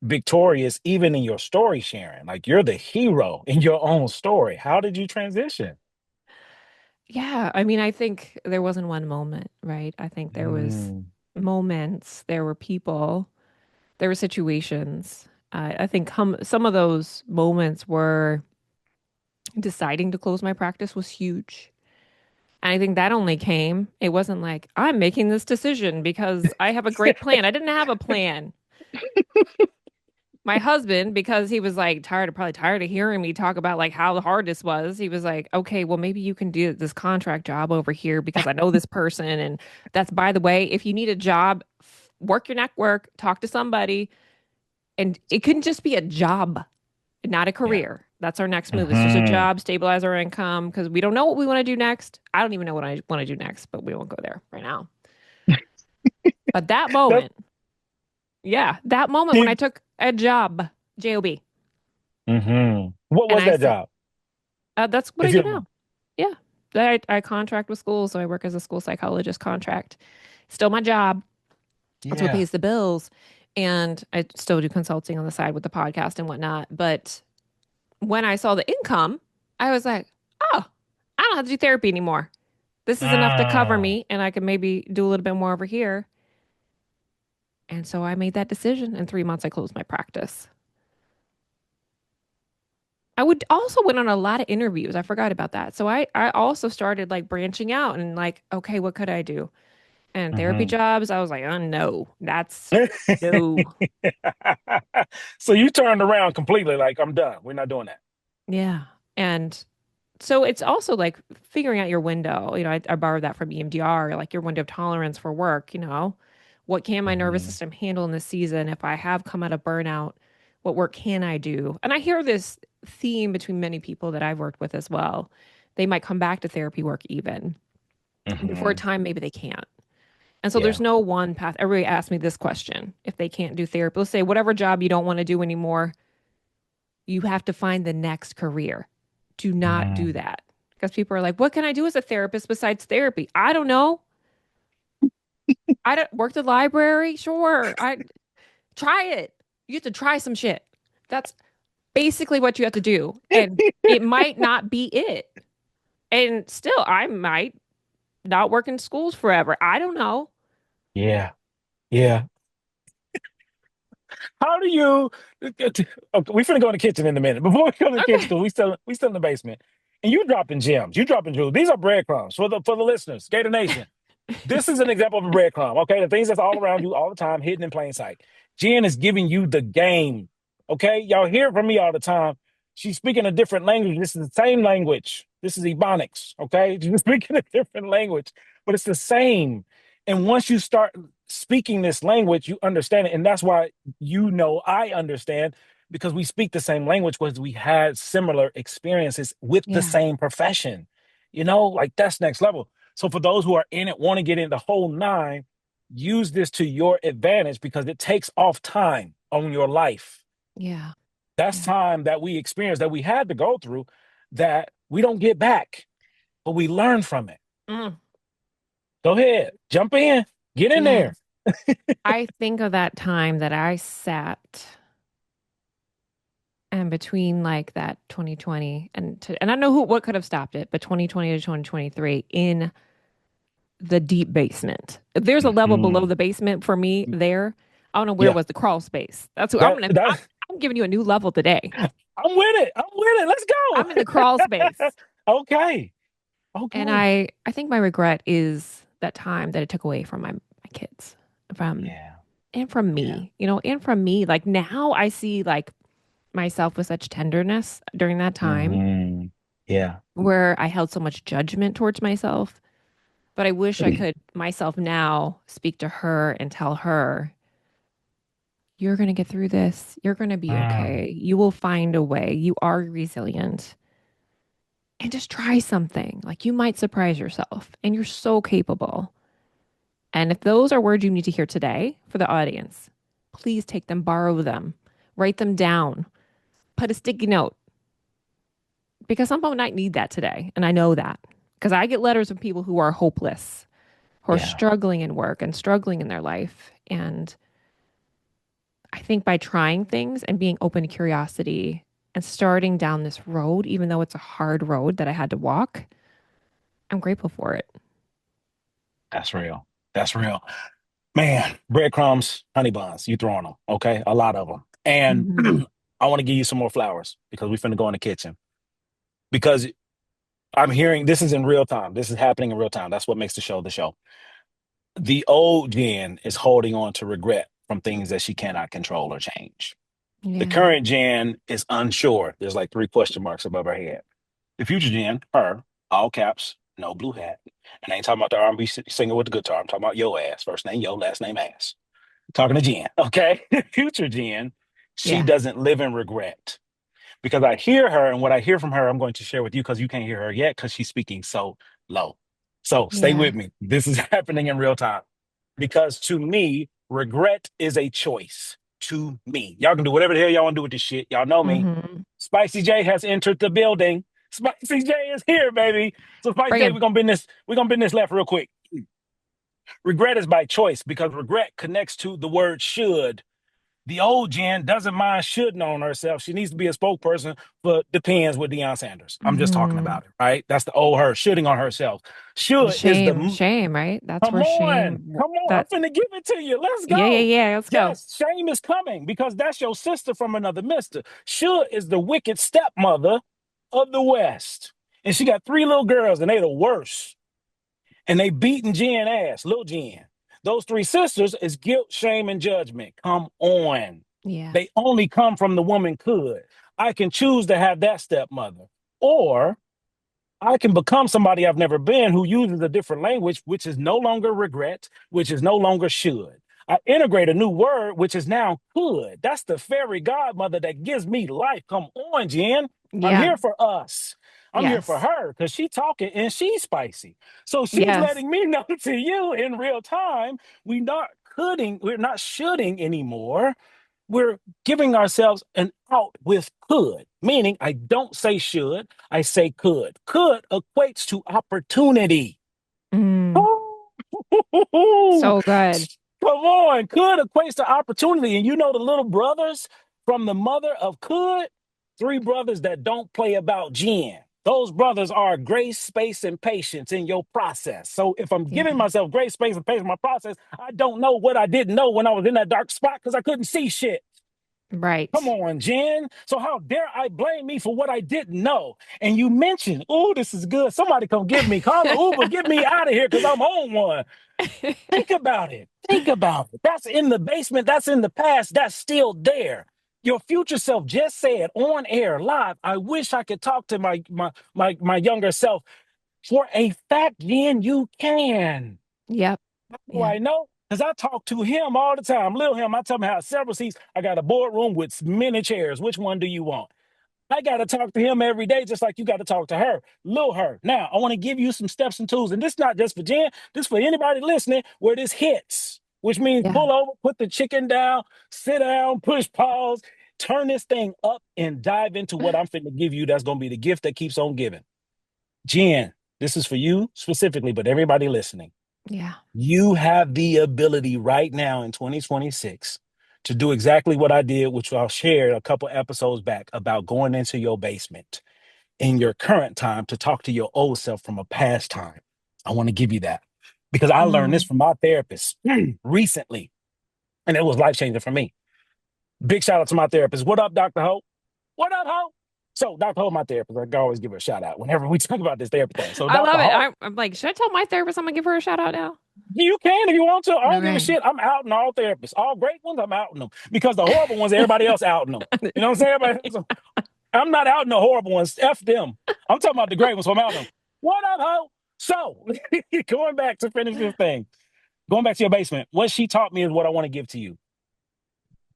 victorious even in your story sharing? Like you're the hero in your own story. How did you transition? Yeah, I mean, I think there wasn't one moment, right? I think there was Mm, moments, there were people, there were situations. I think some of those moments were deciding to close my practice was huge. And I think that only came, it wasn't like, I'm making this decision because I have a great plan. I didn't have a plan. My husband, because he was like probably tired of hearing me talk about like how hard this was, he was like, okay, well, maybe you can do this contract job over here because I know this person. And that's, by the way, if you need a job, work your network, talk to somebody. And it couldn't just be a job, not a yeah. career. That's our next move. It's just a Hmm. job, stabilize our income because we don't know what we want to do next. I don't even know what I want to do next, but we won't go there right now. But that That's moment, yeah, that moment when I give. took a job, job, What and was I that said, job? that's what I If you do don't mind. now. Yeah. I contract with schools, so I work as a school psychologist contract. Still my job. That's what Yeah. pays the bills. And I still do consulting on the side with the podcast and whatnot. But when I saw the income, I was like, oh, I don't have to do therapy anymore. This is enough to cover Mm. me, and I can maybe do a little bit more over here. And so I made that decision. In 3 months, I closed my practice. I would also went on a lot of interviews. I forgot about that. So I also started like branching out and like, okay, what could I do? And therapy Hmm. jobs, I was like, oh no, that's no. So you turned around completely, like I'm done. We're not doing that. Yeah. And so it's also like figuring out your window. I borrowed that from EMDR, like your window of tolerance for work, what can my nervous Hmm. system handle in this season? If I have come out of burnout, what work can I do? And I hear this theme between many people that I've worked with as well. They might come back to therapy work even. Before a Hmm. time, maybe they can't. And so there's Yeah. no one path. Everybody asks me this question. If they can't do therapy, let's say whatever job you don't want to do anymore, you have to find the next career. Do not do Mm. that. Because people are like, what can I do as a therapist besides therapy? I don't know. I don't work the library. Sure. I try it. You have to try some shit. That's basically what you have to do. And it might not be it. And still, I might not work in schools forever. I don't know. Yeah. Yeah. How do you? Okay, we finna go in the kitchen in a minute. Before we go to the kitchen, Okay. because we still in the basement, and you dropping gems, you dropping jewels. These are breadcrumbs for the listeners, Gator Nation. This is an example of a breadcrumb. Okay, the things that's all around you all the time, hidden in plain sight. Jen is giving you the game. Okay, y'all hear it from me all the time. She's speaking a different language. This is the same language. This is Ebonics. Okay, she's speaking a different language, but it's the same. And once you start speaking this language, you understand it, and that's why I understand because we speak the same language because we had similar experiences with the Yeah. same profession. Like that's next level. So for those who are in it, want to get in the whole nine, use this to your advantage because it takes off time on your life. Yeah. That's Yeah. time that we experienced that we had to go through that we don't get back, but we learn from it. Mm, Go ahead, jump in, get in yeah. there. I think of that time that I sat and between like that 2020 and I don't know what could have stopped it, but 2020 to 2023 in the deep basement. If there's a level below Mhm. the basement for me there, I don't know where Yeah, was the crawl space. That's what that that I'm giving you a new level today. I'm with it. I'm with it. I'm in the crawl Let's go. space. Okay. And Okay. I think my regret is that time that it took away from my kids, from Yeah. and from Yeah. me, and from me. Like now I see like myself with such tenderness during that time Hmm. Yeah. where I held so much judgment towards myself. But I wish I could myself now speak to her and tell her, you're going to get through this. You're going to be Mm. okay. You will find a way. You are resilient. And just try something. Like you might surprise yourself and you're so capable. And if those are words you need to hear today for the audience, please take them, borrow them, write them down, put a sticky note. because some people might need that today. And I know that because I get letters from people who are hopeless, who are Yeah, struggling in work and struggling in their life. And I think by trying things and being open to curiosity and starting down this road, even though it's a hard road that I had to walk, I'm grateful for it. that's real. That's real. Man, breadcrumbs, honey buns, you throwing them, okay? A lot of them. And Hmm. I want to give you some more flowers because we finna go in the kitchen. Because I'm hearing this is in real time. This is happening in real time. That's what makes the show the show. The old Jen is holding on to regret from things that she cannot control or change. The Yeah. current Jen is unsure. There's like three question marks above her head. The future Jen, her, all caps, no blue hat. And I ain't talking about the R&B singer with the guitar. I'm talking about yo ass. First name yo, last name ass. Talking to Jen, okay? Future Jen, she Yeah. doesn't live in regret because I hear her, and what I hear from her, I'm going to share with you because you can't hear her yet because she's speaking so low. So stay Yeah. with me. This is happening in real time because to me, regret is a choice. To me, y'all can do whatever the hell y'all want to do with this shit. Y'all know me. Hmm. Spicy J has entered the building. Spicy J is here, baby. So Spicy Bring J, him. we're gonna bend this left real quick. Regret is by choice because regret connects to the word should. The old Jen doesn't mind shoulding on herself. She needs to be a spokesperson for Depends with Deion Sanders. I'm just talking Hmm. about it, right? That's the old her shoulding on herself. The Should is the shame, shame, right? That's come where on, shame, come on. I'm that, finna give it to you. Let's yeah, yeah, go. yeah. Let's go. Yes, shame is coming because that's your sister from another mister. Should is the wicked stepmother of the West. And she got three little girls, and they the worst and they beating Jen ass, Lil Jen. Those three sisters is guilt, shame, and judgment. Come on. Yeah. They only come from the woman could. I can choose to have that stepmother. Or I can become somebody I've never been who uses a different language, which is no longer regret, which is no longer should. I integrate a new word, which is now could. That's the fairy godmother that gives me life. Come on, Jen. I'm Yeah. here for us. I'm here for Yes. her because she's talking and she's spicy. So she's Yes. letting me know to you in real time. We're not shoulding anymore. We're giving ourselves an out with could, meaning I don't say should, I say could. Could equates to opportunity. Mm. Come So good. on, could equates to opportunity. And you know the little brothers from the mother of could, three brothers that don't play about Jen. Those brothers are grace, space, and patience in your process. So if I'm giving Yeah. myself grace, space, and patience in my process, I don't know what I didn't know when I was in that dark spot because I couldn't see shit. Come Right. on, Jen. So how dare I blame me for what I didn't know? And you mentioned, oh, this is good. Somebody come get me. Call the Uber. Get me out of here because I'm on one. Think about it. Think about it. That's in the basement. That's in the past. That's still there. Your future self just said on air live, I wish I could talk to my younger self. For a fact, Jen, you can. Yep. How do Yeah. I know? Because I talk to him all the time. Lil him, I tell him how several seats. I got a boardroom with many chairs. Which one do you want? I got to talk to him every day, just like you got to talk to her, Lil her. Now, I want to give you some steps and tools. And this is not just for Jen, this for anybody listening where this hits, which means Yeah. pull over, put the chicken down, sit down, push pause, turn this thing up and dive into what I'm finna give you. That's going to be the gift that keeps on giving. Jen, this is for you specifically, but everybody listening. Yeah. You have the ability right now in 2026 to do exactly what I did, which I'll share a couple episodes back about going into your basement in your current time to talk to your old self from a past time. I want to give you that because I learned this Mm. from my therapist recently, and it was life changing for me. Big shout out to my therapist. What up, Dr. Hope? What up, Hope? So, Dr. Hope, my therapist, I always give her a shout out whenever we talk about this therapy thing. So, I Dr. love it. Hope, I'm like, should I tell my therapist I'm gonna give her a shout out now? you can if you want to. I don't give a Okay. shit. I'm outing all therapists. All great ones, I'm outing them. Because the horrible ones, everybody else outing them. You know what I'm saying? So I'm not outing the horrible ones. F them. I'm talking about the great ones, so I'm outing them. What up, ho? So, going back to finish this thing, going back to your basement, what she taught me is what I want to give to you.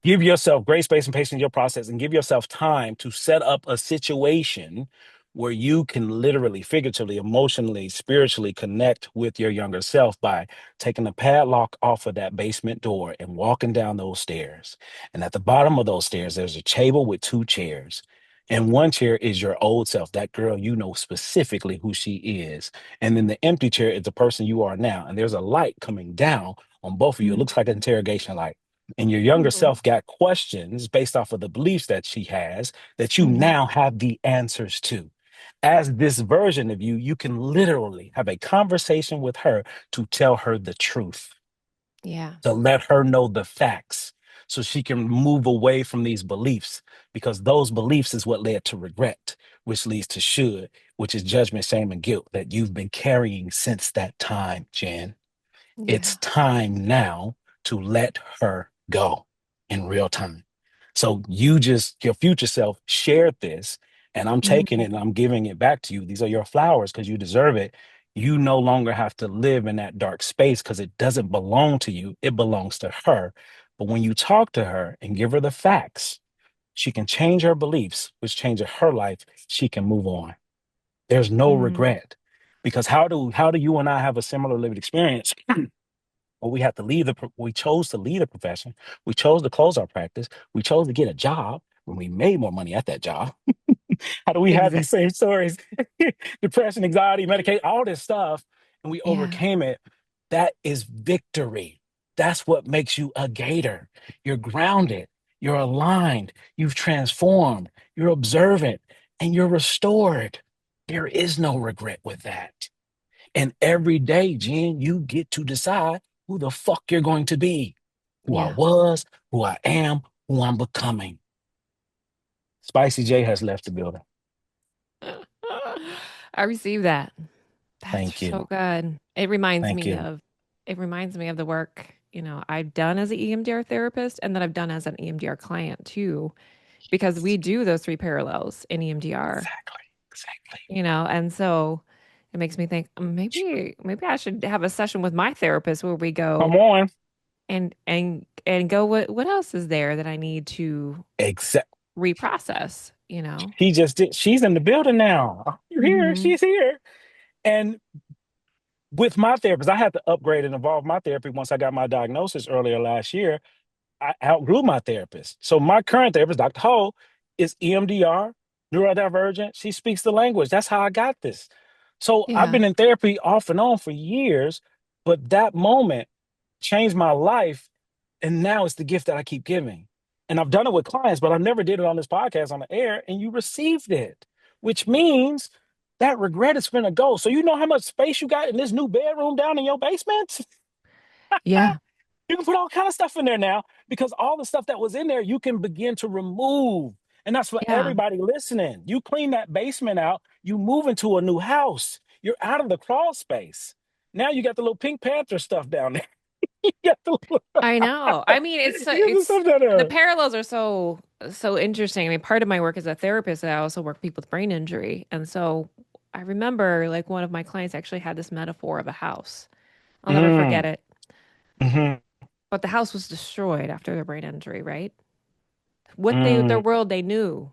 Give yourself grace, space, and patience in your process and give yourself time to set up a situation where you can literally, figuratively, emotionally, spiritually connect with your younger self by taking the padlock off of that basement door and walking down those stairs. And at the bottom of those stairs, there's a table with two chairs. And one chair is your old self, that girl, you know specifically who she is. And then the empty chair is the person you are now. And there's a light coming down on both of you. It looks like an interrogation light. And your younger Mm-hmm. self got questions based off of the beliefs that she has that you Hmm. now have the answers to. As this version of you, you can literally have a conversation with her to tell her the truth, Yeah. to let her know the facts so she can move away from these beliefs, because those beliefs is what led to regret, which leads to should, which is judgment, shame, and guilt that you've been carrying since that time, Jen. It's Yeah. time now to let her go in real time. So you just, your future self shared this, and I'm taking Hmm. it and I'm giving it back to you. These are your flowers because you deserve it. You no longer have to live in that dark space because it doesn't belong to you. It belongs to her. But when you talk to her and give her the facts, she can change her beliefs, which changes her life. She can move on. There's no Hmm. regret. Because how do you and I have a similar lived experience? Well, we chose to leave the profession. We chose to close our practice. We chose to get a job when we made more money at that job. How do we have Exactly. these same stories? Depression, anxiety, medication, all this stuff, and we Yeah. overcame it. That is victory. That's what makes you a gator. You're grounded, you're aligned, you've transformed, you're observant, and you're restored. There is no regret with that. And every day, Jen, you get to decide who the fuck you're going to be, who I Yeah. was, who I am, who I'm becoming. Spicy J has left the building. I received that. That's Thank so you. good. Thank you. It reminds me of the work, I've done as an EMDR therapist and that I've done as an EMDR client too, because we do those three parallels in EMDR, Exactly. Exactly. and so it makes me think maybe I should have a session with my therapist where we Come go on. and go what else is there that I need to Exact. reprocess. She just did. She's in the building now. You're here. Hmm. She's here. And with my therapist, I had to upgrade and evolve my therapy once I got my diagnosis earlier last year. I outgrew my therapist. So my current therapist, Dr. Ho, is EMDR, neurodivergent. She speaks the language. That's how I got this. So I've Yeah. been in therapy off and on for years, but that moment changed my life. And now it's the gift that I keep giving. And I've done it with clients, but I never did it on this podcast on the air. And you received it, which means that regret is going to go. So you know how much space you got in this new bedroom down in your basement? Yeah. You can put all kind of stuff in there now because all the stuff that was in there you can begin to remove. And that's for Yeah. everybody listening. You clean that basement out, you move into a new house. You're out of the crawl space. Now you got the little Pink Panther stuff down there. you got the little, I know. I mean, you got the stuff down the there. parallels are so interesting. I mean, part of my work as a therapist, I also work with people with brain injury. And so I remember like one of my clients actually had this metaphor of a house. I'll never forget Mm, it. mhm, But the house was destroyed after their brain injury, right? Their mm, world they knew,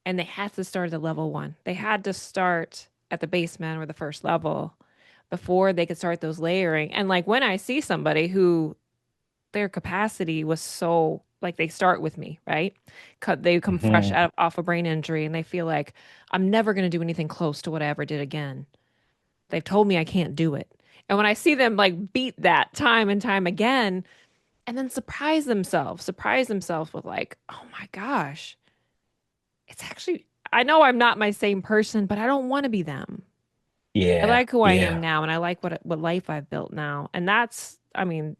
and they had to start at level one. They had to start at the basement or the first level before they could start those layering. And like when I see somebody who their capacity was so like they start with me, right? They come fresh mhm. out off a brain injury and they feel like I'm never going to do anything close to what I ever did again. They've told me I can't do it. And when I see them like beat that time and time again and then surprise themselves with like, oh my gosh, it's actually, I know I'm not my same person, but I don't want to be them. I Yeah, like who I am yeah, now and I like what life I've built now. And I mean,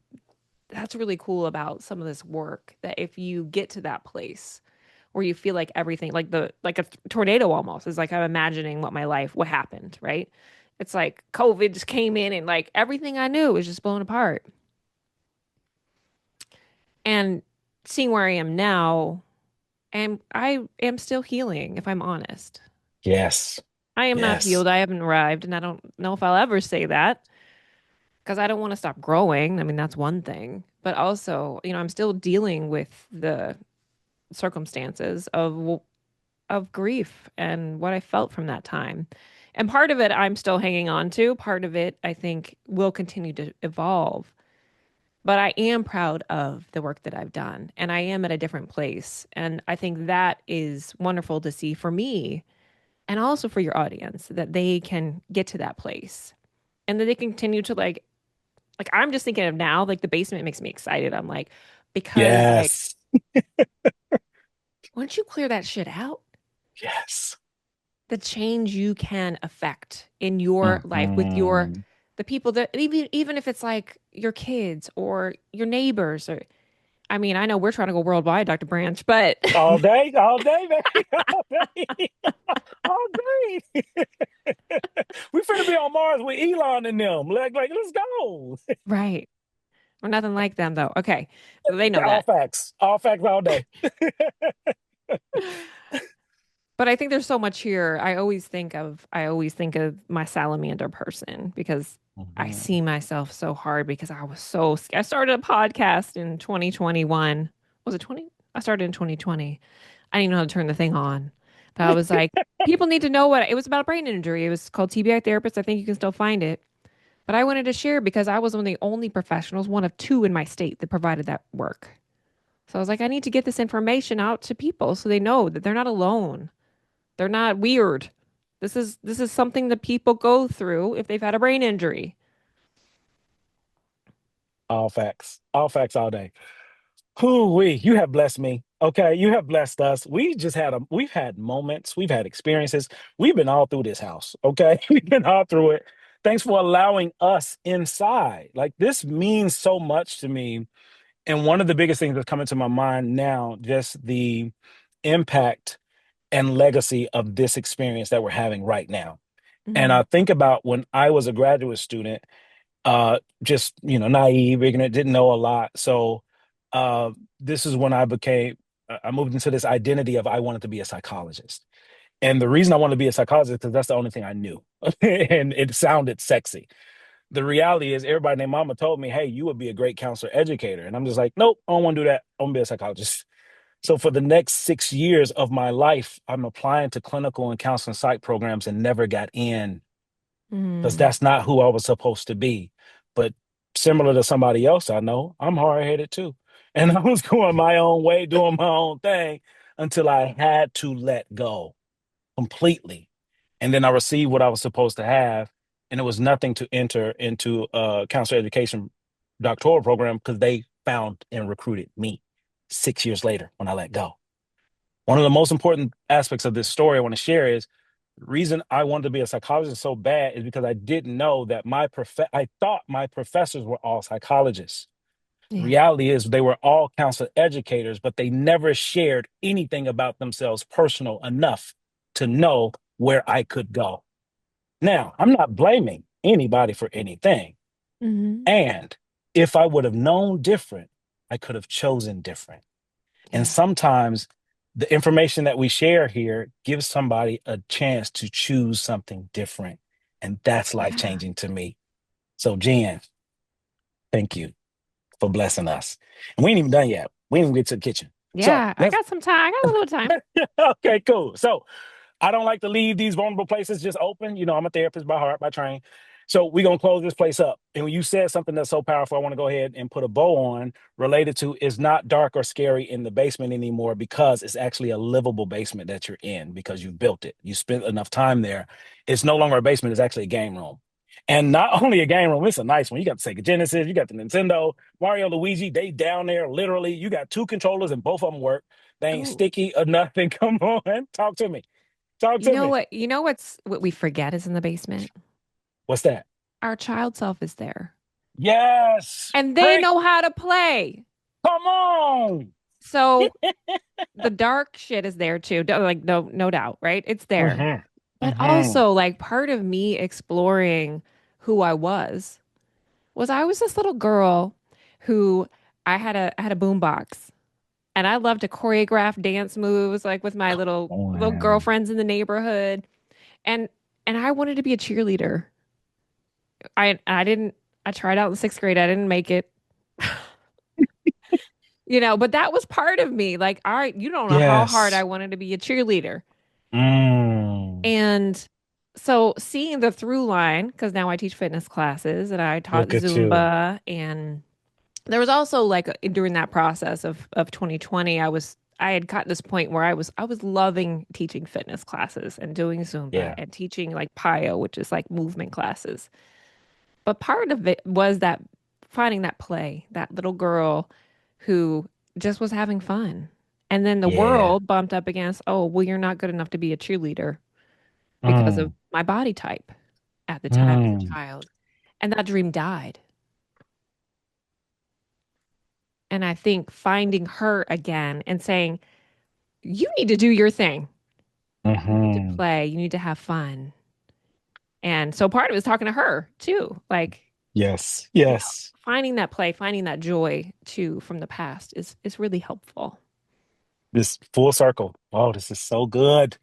that's really cool about some of this work that if you get to that place where you feel like everything like a tornado almost is like I'm imagining what happened, right? It's like COVID just came in and like everything I knew was just blown apart. And seeing where I am now, and I am still healing if I'm honest. yes, I am not yes. healed. I haven't arrived, and I don't know if I'll ever say that because I don't want to stop growing. I mean, that's one thing. But also, I'm still dealing with the circumstances of grief and what I felt from that time. And part of it I'm still hanging on to. Part of it I think will continue to evolve. but I am proud of the work that I've done and I am at a different place. And I think that is wonderful to see for me and also for your audience that they can get to that place and that they continue to like I'm just thinking of now, like the basement makes me excited. I'm like, because like Yes. once you clear that shit out, Yes. the change you can affect in your life with your Mhm. the people that even if it's like your kids or your neighbors or I mean, I know we're trying to go worldwide, Dr. Branch, but All day, baby, all day, all day. We finna be on Mars with Elon and them. Like, let's go. right. We're nothing like them though. Okay. They know that. All facts, all day. But I think there's so much here. I always think of my salamander person because I Mhm. see myself so hard because I was so I started a podcast in 2021. Was it 20? I started in 2020. I didn't even know how to turn the thing on. But I was like, people need to know what it was about a brain injury. It was called TBI Therapist. I think you can still find it. But I wanted to share because I was one of the only professionals, one of two in my state that provided that work. So I was like, I need to get this information out to people so they know that they're not alone. They're not weird. This is something that people go through if they've had a brain injury. All facts, all day. Whoo-wee, you have blessed me. Okay, you have blessed us. We've had moments, we've had experiences. We've been all through this house. Okay, we've been all through it. Thanks for allowing us inside. Like this means so much to me. And one of the biggest things that's coming to my mind now, just the impact and legacy of this experience that we're having right now. And Hmm. I think about when I was a graduate student, just naive, ignorant, didn't know a lot. So this is when I moved into this identity of I wanted to be a psychologist. And the reason I wanted to be a psychologist because that's the only thing I knew, and it sounded sexy. The reality is, everybody named Mama told me, "Hey, you would be a great counselor educator," and I'm just like, "Nope, I don't want to do that. I want to be a psychologist." So for the next 6 years of my life, I'm applying to clinical and counseling psych programs and never got in because Mm. that's not who I was supposed to be. But similar to somebody else I know, I'm hard headed too. And I was going my own way, doing my own thing until I had to let go completely. And then I received what I was supposed to have. And it was nothing to enter into a counselor education doctoral program because they found and recruited me 6 years later when I let go. One of the most important aspects of this story I want to share is the reason I wanted to be a psychologist so bad is because I didn't know that I thought my professors were all psychologists. The Yeah. reality is they were all counselor educators, but they never shared anything about themselves personal enough to know where I could go. Now, I'm not blaming anybody for anything. Hmm. And if I would have known different, I could have chosen different. And Yeah. sometimes the information that we share here gives somebody a chance to choose something different. And that's life Yeah. changing to me. So, Jen, thank you for blessing us. And we ain't even done yet. We ain't even get to the kitchen. So Yeah. I let's, got some time. I got a little time. okay, cool. So I don't like to leave these vulnerable places just open. I'm a therapist by heart, by training. So we're gonna close this place up. And when you said something that's so powerful, I want to go ahead and put a bow on related to it's not dark or scary in the basement anymore because it's actually a livable basement that you're in because you built it. You spent enough time there. It's no longer a basement, it's actually a game room. And not only a game room, it's a nice one. You got the Sega Genesis, you got the Nintendo, Mario, Luigi, they down there literally. You got two controllers and both of them work. They ain't Oh, sticky or nothing. Come on, talk to me. Talk you to know me. what? You know what we forget is in the basement? What's that? Our child self is there. Yes. And they Preach. know how to play. Come on. So the dark shit is there too. Like no doubt, right? It's there. Mm-hmm. But Mm-hmm. also like part of me exploring who I was I was this little girl who I had a boombox and I loved to choreograph dance moves like with my little Man. girlfriends in the neighborhood and and I wanted to be a cheerleader. I didn't I tried out in 6th grade. I didn't make it. But that was part of me. Like, all right, you don't know how hard I Yes. wanted to be a cheerleader. Mm. And so seeing the through line, because now I teach fitness classes and I taught Look at you. Zumba and there was also like during that process of 2020, I had got this point where I was loving teaching fitness classes and doing Zumba Yeah. and teaching like PIO, which is like movement classes. But part of it was that finding that play, that little girl who just was having fun. And then the Yeah. world bumped up against, oh, well, you're not good enough to be a cheerleader because of Mm, my body type at the time as a mm, child. And that dream died. And I think finding her again and saying, you need to do your thing. You need to hmm. play. You need to have fun. And so part of it is talking to her too. Like, Yes. yeah, Yes. finding that play, finding that joy too from the past is really helpful. This full circle. Oh, this is so good.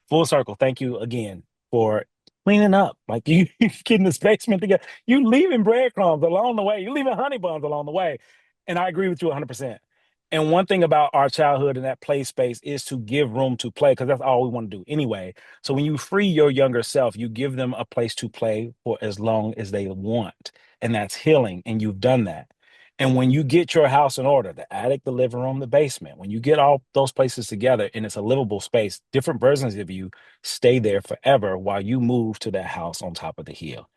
Full circle. Thank you again for cleaning up. Like you getting this basement together. You leaving breadcrumbs along the way. You leaving honey buns along the way. And I agree with you 100%. And one thing about our childhood and that play space is to give room to play because that's all we want to do anyway. So when you free your younger self, you give them a place to play for as long as they want. And that's healing. And you've done that. And when you get your house in order, the attic, the living room, the basement, when you get all those places together and it's a livable space, different versions of you stay there forever while you move to that house on top of the hill.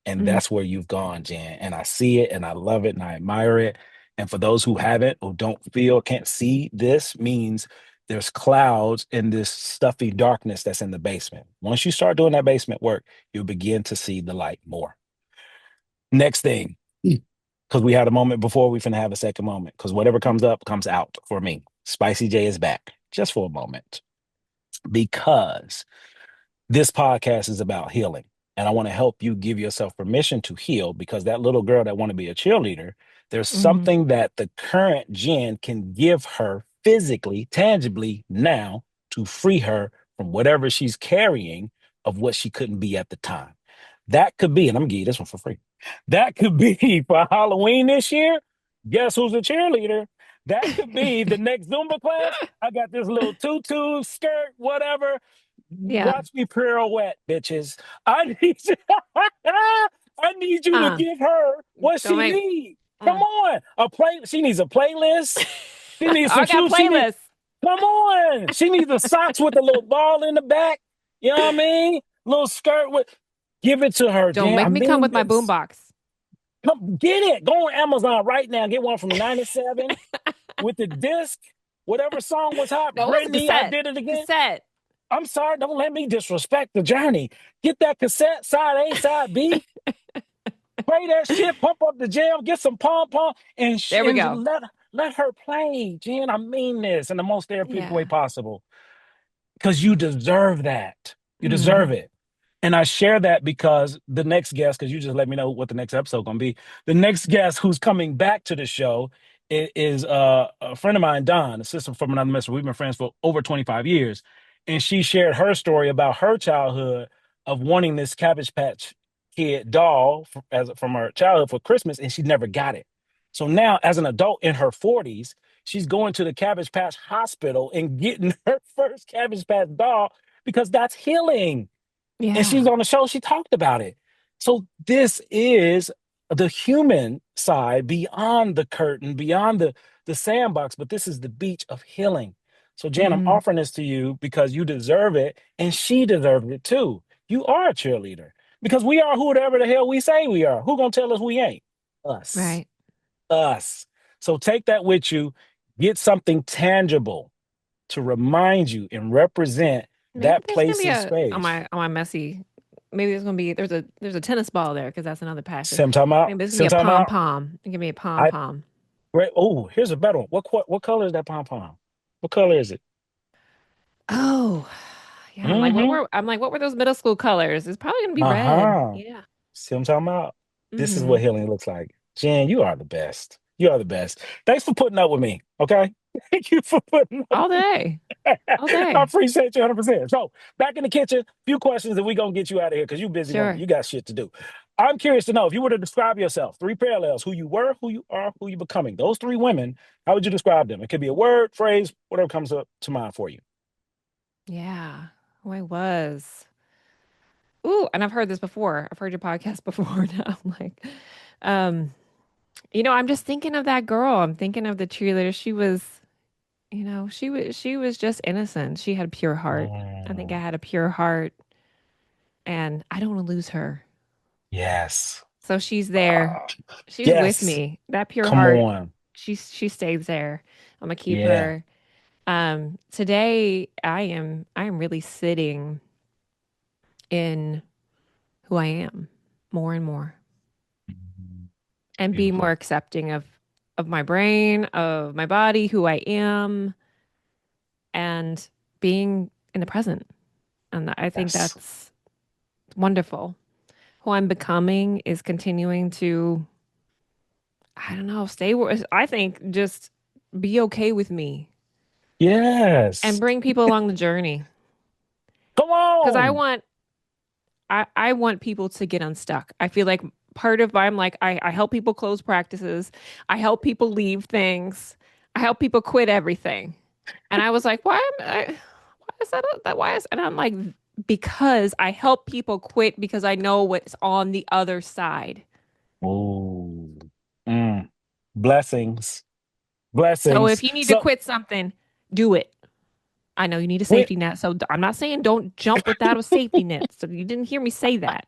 And Mhm. that's where you've gone, Jan. And I see it and I love it and I admire it. And for those who haven't or don't feel, can't see, this means there's clouds in this stuffy darkness that's in the basement. Once you start doing that basement work, you'll begin to see the light more. Next thing, because we had a moment before, we finna have a second moment. Because whatever comes up comes out for me. Spicy J is back just for a moment. Because this podcast is about healing. And I want to help you give yourself permission to heal because that little girl that want to be a cheerleader, there's Mhm. something that the current Jen can give her physically, tangibly now to free her from whatever she's carrying of what she couldn't be at the time. That could be, and I'm gonna give you this one for free. That could be for Halloween this year. Guess who's a cheerleader? That could be the next Zumba class. I got this little tutu skirt, whatever. Yeah. Watch me pirouette, bitches. I need you, I need you to Uh, give her what don't she make needs. Come mm. on. A play. She needs a playlist. She needs some I got shoes. She needs, playlists. come on. She needs a socks with a little ball in the back. You know what I mean? Little skirt with, give it to her, Don't Jan. I make me come mean with my this. boombox. Come get it. Go on Amazon right now. Get one from 97 with the disc. Whatever song was hot. No, it was a Brittany, I cassette. did it again. Cassette. I'm sorry, don't let me disrespect the journey. Get that cassette, side A, side B, play that shit, pump up the jam, get some pom pom, and There we go. let her play, Jen. I mean this in the most therapeutic way Yeah. possible because you deserve that. You deserve Mhm. it. And I share that because the next guest, because you just let me know what the next episode gonna be. The next guest who's coming back to the show is a friend of mine, Don, a sister from another mister. We've been friends for over 25 years. And she shared her story about her childhood of wanting this Cabbage Patch Kid doll from her childhood for Christmas, and she never got it. So now, as an adult in her 40s, she's going to the Cabbage Patch Hospital and getting her first Cabbage Patch doll because that's healing. And she's Yeah. on the show, she talked about it. So this is the human side beyond the curtain, beyond the sandbox, but this is the beach of healing. So Jan, I'm Mhm. offering this to you because you deserve it and she deserved it too. You are a cheerleader because we are whoever the hell we say we are. Who gonna tell us we ain't? Us. Right. Us. So take that with you, get something tangible to remind you and represent Maybe that there's gonna place be and a space. on my messy. Maybe there's gonna be there's a tennis ball there because that's another passion. See what I'm talking about? Maybe there's gonna See be a what I'm talking pom about? pom. Give me a pom I pom. great. Oh, here's a better one. What color is that pom pom? What color is it? Oh, yeah. Mm-hmm. I'm like, what were those middle school colors? It's probably gonna be red. Uh-huh. Yeah. See what I'm talking about? This is what Hmm. healing looks like. Jen, you are the best. You are the best. Thanks for putting up with me. Okay. Thank you for putting up All with day. me. All I day. appreciate you 100%. So back in the kitchen, few questions and we're gonna get you out of here because you busy woman. Sure. You got shit to do. I'm curious to know if you were to describe yourself, three parallels, who you were, who you are, who you're becoming. Those three women, how would you describe them? It could be a word, phrase, whatever comes up to mind for you. Yeah. Oh, I was. Ooh, and I've heard this before. I've heard your podcast before now. I'm like, um, I'm just thinking of that girl. I'm thinking of the cheerleader. She was just innocent. She had a pure heart. I think I Mm, had a pure heart and I don't want to lose her. yes. So she's there. Ah, She's with yes. me. That pure Come heart, on. she stays there. I'm gonna keep Yeah. her. Today I am really sitting in who I am more and more Mhm. and be more Beautiful. accepting of my brain, of my body, who I am, and being in the present. And I think Yes. that's wonderful. Who I'm becoming is continuing to, I don't know, I think just be okay with me and Yes. bring people along the journey. Come Because on. I want people to get unstuck. I feel like part of I'm like I help people close practices. I help people leave things. I help people quit everything. And I was like, why is that why is and I'm like because I help people quit because I know what's on the other side. Ooh. Mm. Blessings. So Blessings. if you need to So quit something, do it. I know you need a when safety net. So I'm not saying don't jump without a safety net. So you didn't hear me say that.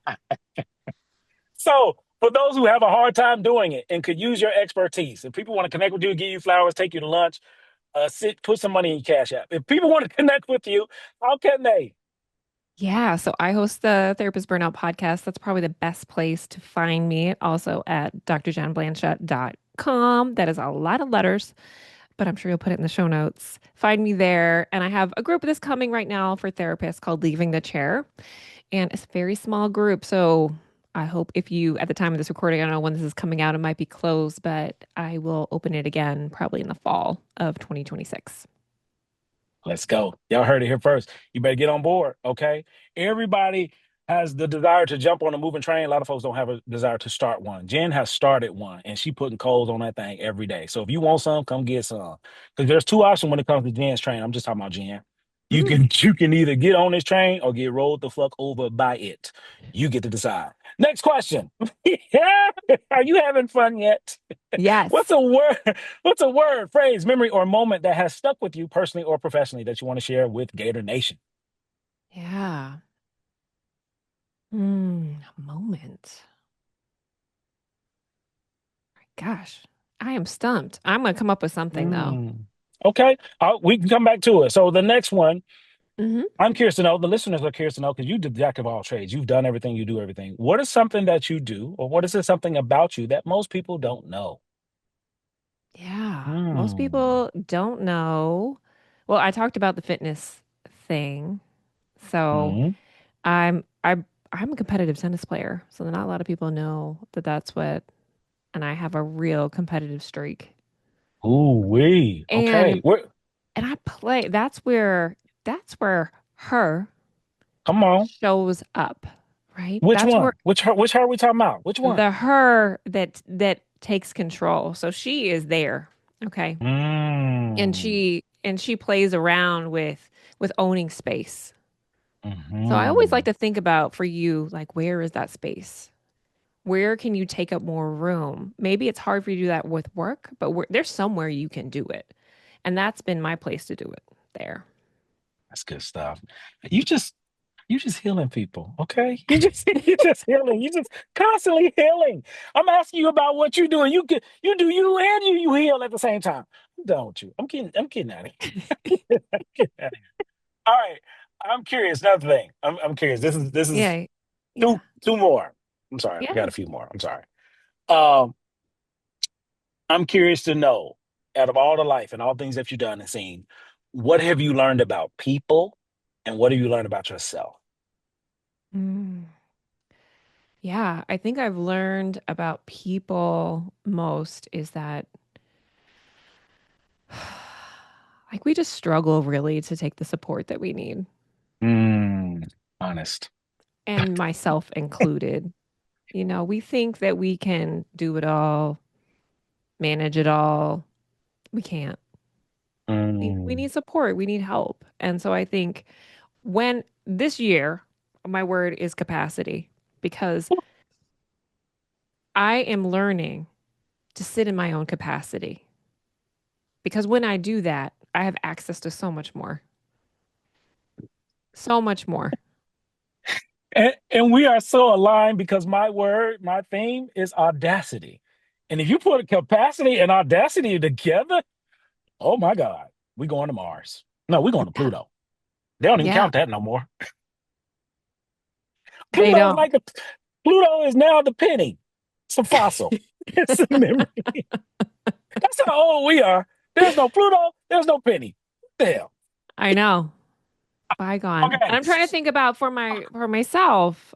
so for those who have a hard time doing it and could use your expertise, if people want to connect with you, give you flowers, take you to lunch, put some money in your cash app. If people want to connect with you, how can they? Yeah, so I host the Therapist Burnout podcast. That's probably the best place to find me. Also at drjanblanchette.com. That is a lot of letters, but I'm sure you'll put it in the show notes. Find me there. And I have a group that's coming right now for therapists called Leaving the Chair. And it's a very small group. So I hope if you, at the time of this recording, I don't know when this is coming out, it might be closed, but I will open it again probably in the fall of 2026. Let's go. Y'all heard it here first. You better get on board, okay? Everybody has the desire to jump on a moving train. A lot of folks don't have a desire to start one. Jen has started one, and she putting coals on that thing every day. So if you want some, come get some. Because there's two options when it comes to Jen's train. I'm just talking about Jen. You Mm. can you can either get on this train or get rolled the fuck over by it. You get to decide. Next question. Yeah. Are you having fun yet? What's Yes. a word? What's a word, phrase, memory, or moment that has stuck with you personally or professionally that you want to share with Gator Nation? Yeah. A moment. Gosh, I am stumped. I'm going to come up with something though. Mm. Okay, we can come back to it. So the next one, Hmm. I'm curious to know. The listeners are curious to know because you did jack of all trades. You've done everything. You do everything. What is something that you do, or what is it something about you that most people don't know? Yeah. Most Hmm. people don't know. Well, I talked about the fitness thing. So Hmm. I'm I I'm a competitive tennis player. So not a lot of people know that that's what and I have a real competitive streak. Ooh wee. Okay. And Where? and I play that's where her Come on. shows up, right? Which That's where one? Which her are we talking about? Which one? the her that takes control. So she is there, okay? And Mm. she plays around with owning space. So I always like Hmm. to think about for you, like where is that space? Where can you take up more room? Maybe it's hard for you to do that with work, but there's somewhere you can do it. And that's been my place to do it there. That's good stuff. You just you just healing people, okay? You just healing. You just constantly healing. I'm asking you about what you do, and you do you and you heal at the same time. I'm done with you. I'm kidding out of here. I'm kidding outta here. All right. I'm curious. Another thing. I'm curious. This is Yeah. Yeah. two more. I'm sorry. I got Yeah. a few more. I'm sorry. Um, I'm curious to know, out of all the life and all things that you've done and seen, what have you learned about people, and what have you learned about yourself? Mm. Yeah, I think I've learned about people most is that like we just struggle really to take the support that we need, Mm, honest. and myself included. We think that we can do it all, manage it all. We can't. We Mm, need support, we need help. And so I think when this year, my word is capacity because I am learning to sit in my own capacity. Because when I do that, I have access to so much more, so much more. And we are so aligned because my theme is audacity. And if you put capacity and audacity together, oh my God, we going to Mars. No, we're going to Yeah. Pluto. They don't even Yeah. count that no more. They Pluto is don't. like Pluto is now the penny. It's a fossil. It's a memory. That's how old we are. There's no Pluto. There's no penny. What the hell? I know. Bygone. And Okay. I'm trying to think about for myself.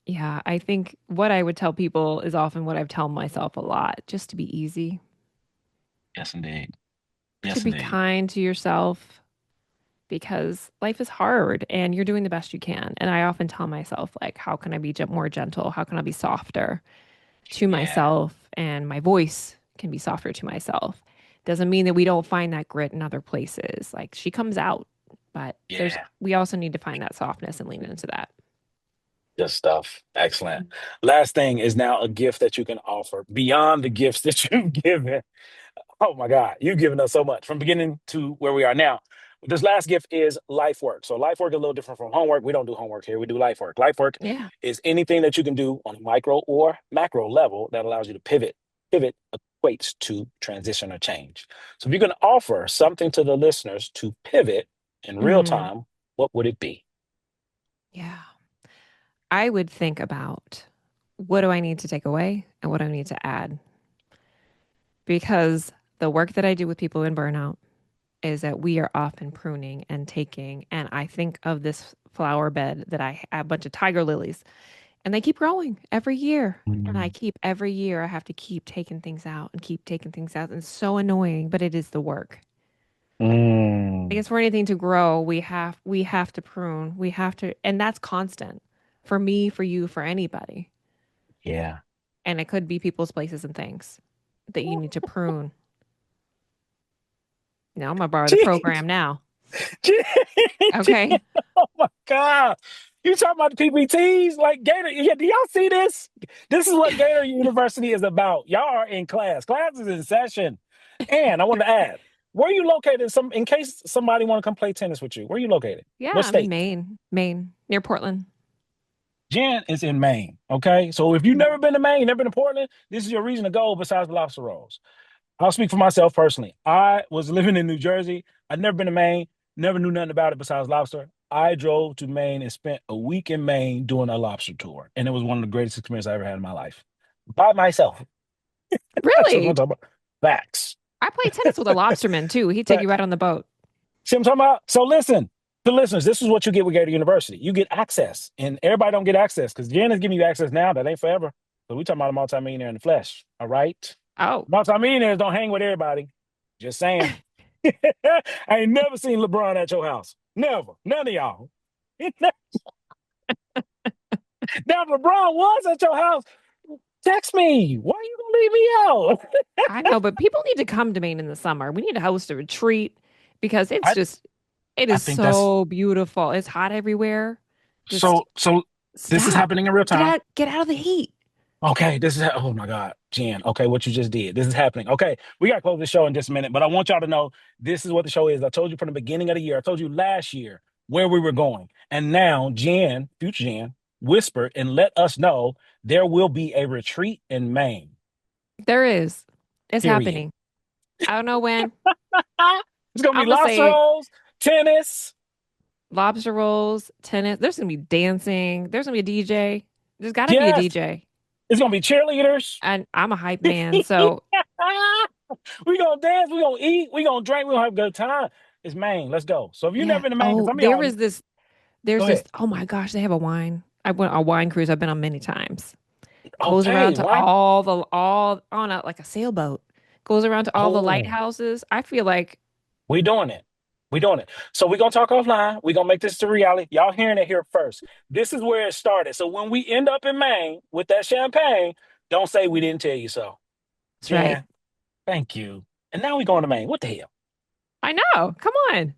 Yeah, I think what I would tell people is often what I've told myself a lot, just to be easy, Yes, indeed. to Yes, be indeed. kind to yourself because life is hard and you're doing the best you can. And I often tell myself, like, how can I be more gentle? How can I be softer to Yeah. myself? And my voice can be softer to myself. Doesn't mean that we don't find that grit in other places. Like she comes out, but Yeah. we also need to find that softness and lean into that. Good stuff. Excellent. Last thing is now a gift that you can offer beyond the gifts that you've given. Oh my God, you've given us so much from beginning to where we are now. This last gift is life work. So life work is a little different from homework. We don't do homework here. We do life work. Life work Yeah. is anything that you can do on a micro or macro level that allows you to pivot. Pivot equates to transition or change. So if you can offer something to the listeners to pivot in real Hmm. time, what would it be? Yeah. I would think about what do I need to take away and what do I need to add? Because the work that I do with people in burnout is that we are often pruning and taking. And I think of this flower bed that I have a bunch of tiger lilies and they keep growing every year. And I Mm. keep every year, I have to keep taking things out and keep taking things out. And it's so annoying, but it is the work. I Mm. guess for anything to grow, we have to prune. We have to, and that's constant for me, for you, for anybody. Yeah. And it could be people's places and things that you need to prune. Now I'm gonna borrow the program now. Gee, Okay. oh my God. You talking about the PPTs? Like Gator, yeah, do y'all see this? This is what Gator University is about. Y'all are in class. Class is in session. And I want to add, where are you located? In case somebody want to come play tennis with you, where are you located? Yeah, What I'm in state? Maine, near Portland. Jen is in Maine. Okay. So if you've never been to Maine, never been to Portland, this is your reason to go besides the lobster rolls. I'll speak for myself personally. I was living in New Jersey. I'd never been to Maine, never knew nothing about it besides lobster. I drove to Maine and spent a week in Maine doing a lobster tour. And it was one of the greatest experiences I ever had in my life. By myself. That's what I'm Really? talking about. Facts. I played tennis with a lobsterman too. He'd take you Facts. right on the boat. See what I'm talking about? So listen, to listeners, this is what you get with Gator University. You get access. And everybody don't get access because Jen is giving you access now. That ain't forever. So we talking about a multimillionaire in the flesh. All right. Oh, Multimillionaires don't hang with everybody. Just saying. I ain't never seen LeBron at your house. Never. None of y'all. Now, if LeBron was at your house, text me. Why are you gonna leave me out? I know, but people need to come to Maine in the summer. We need to host a retreat because I, it I is think that's so beautiful. It's hot everywhere. Just so this is stop. happening in real time. Get out of the heat. Okay, oh my God, Jen. Okay, what you just did. This is happening. Okay, we gotta close the show in just a minute, but I want y'all to know this is what the show is. I told you from the beginning of the year, I told you last year where we were going. And now Jen, future Jen, whispered and let us know there will be a retreat in Maine. There is. It's Period. happening. I don't know when. It's gonna be I'm gonna lobster say rolls, tennis. lobster rolls, tennis. There's gonna be dancing. There's gonna be a DJ. There's gotta be a Yes, DJ. it's gonna be cheerleaders. And I'm a hype man, so We gonna dance, we gonna eat, we gonna drink, we gonna have a good time. It's Maine. Let's go. So if you never yeah. been to Maine, because Oh, some of y'all there's go this. ahead. Oh my gosh, they have a wine. I went on a wine cruise. I've been on many times. Goes around Okay, to why? all on a like a sailboat. Goes around to all the Oh, lighthouses. I feel like we doing it. We doing it. So we gonna talk offline. We gonna make this to reality. Y'all hearing it here first. This is where it started. So when we end up in Maine with that champagne, don't say we didn't tell you so. that's right. Jan, thank you. And now we going to Maine. What the hell? I know. Come on.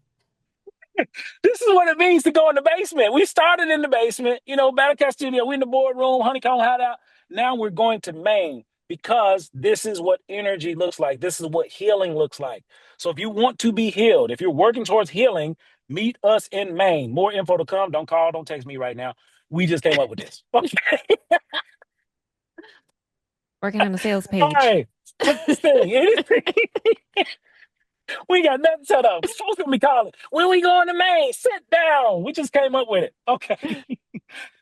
This is what it means to go in the basement. We started in the basement, Battle Cat Studio. We in the boardroom, honeycomb hideout. Now we're going to Maine because this is what energy looks like. This is what healing looks like. So if you want to be healed, if you're working towards healing, meet us in Maine. More info to come. Don't call, don't text me right now. We just came up with this. Okay. Working on a sales All page. right. Last thing, anything. We got nothing set up. Folks gonna be calling. When we going to Maine? Sit down. We just came up with it. Okay.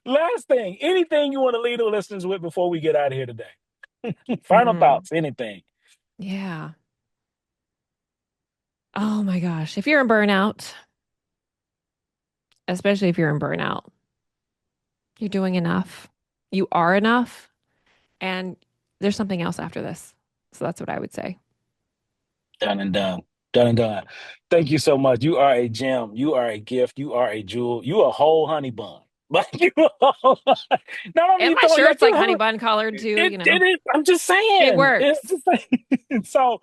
Last thing, anything you want to leave the listeners with before we get out of here today? Final Mm, thoughts, anything. yeah. Oh my gosh. If you're in burnout, especially if you're in burnout, you're doing enough. You are enough. And there's something else after this. So that's what I would say. Done and done. Done and done. Thank you so much. You are a gem. You are a gift. You are a jewel. You a whole honey bun. Like you, not only And you my throwing like shirt's you, like honey bun colored too, it is. I'm just It saying. works. It's just like, so.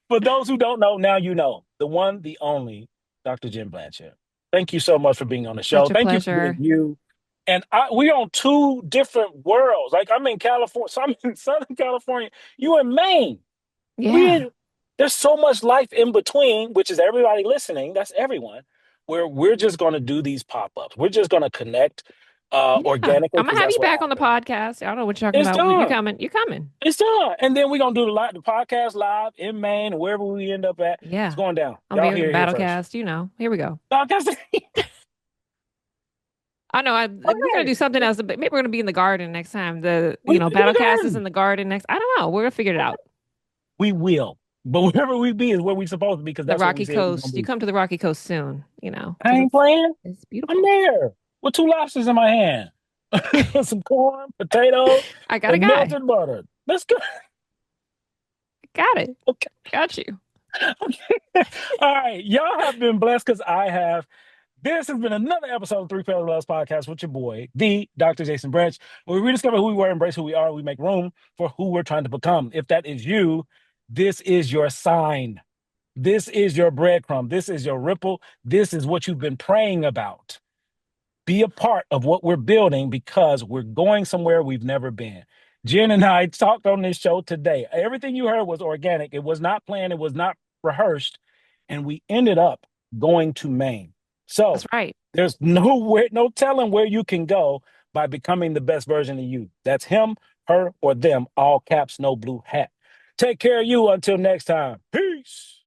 For those who don't know, now you know the one, the only, Dr. Jim Blanchette. Thank you so much for being on the show. Such a Thank you for being pleasure. you. And we're on two different worlds. Like I'm in California, so I'm in Southern California. You in Maine. Yeah. We there's so much life in between, which is everybody listening. That's everyone. Where we're just going to do these pop ups. We're just going to connect Yeah. organically I'm gonna because have that's you what back on the happens. podcast. I don't know what you're talking It's about, but you done. coming. You coming. It's done. And then we're gonna do the podcast live in Maine, wherever we end up at. It's Yeah. going down. I'll be Y'all here, here first. Battlecast, Here we go. Podcast. I know we're gonna Okay. do something else, but maybe we're gonna be in the garden next time. We can do the Battlecast is in garden. the garden next. I don't know. We're gonna figure it out. We will. But wherever we be is where we supposed to be because The that's what we Rocky said we're gonna Coast. You be. come to the Rocky Coast soon, I because ain't playing. it's I'm beautiful. there with two lobsters in my hand. Some corn, potatoes, I got a and guy. melted butter. Let's go. Got it. Okay. Got you. Okay. All right. Y'all have been blessed because I have. This has been another episode of Three Pillars of Loves podcast with your boy, the Dr. Jason Branch, where we rediscover who we were, embrace who we are, we make room for who we're trying to become. If that is you, this is your sign. This is your breadcrumb. This is your ripple. This is what you've been praying about. Be a part of what we're building because we're going somewhere we've never been. Jen and I talked on this show today. Everything you heard was organic. It was not planned. It was not rehearsed. And we ended up going to Maine. That's So right. there's no telling where you can go by becoming the best version of you. That's him, her, or them, all caps, no blue hat. Take care of you until next time. Peace.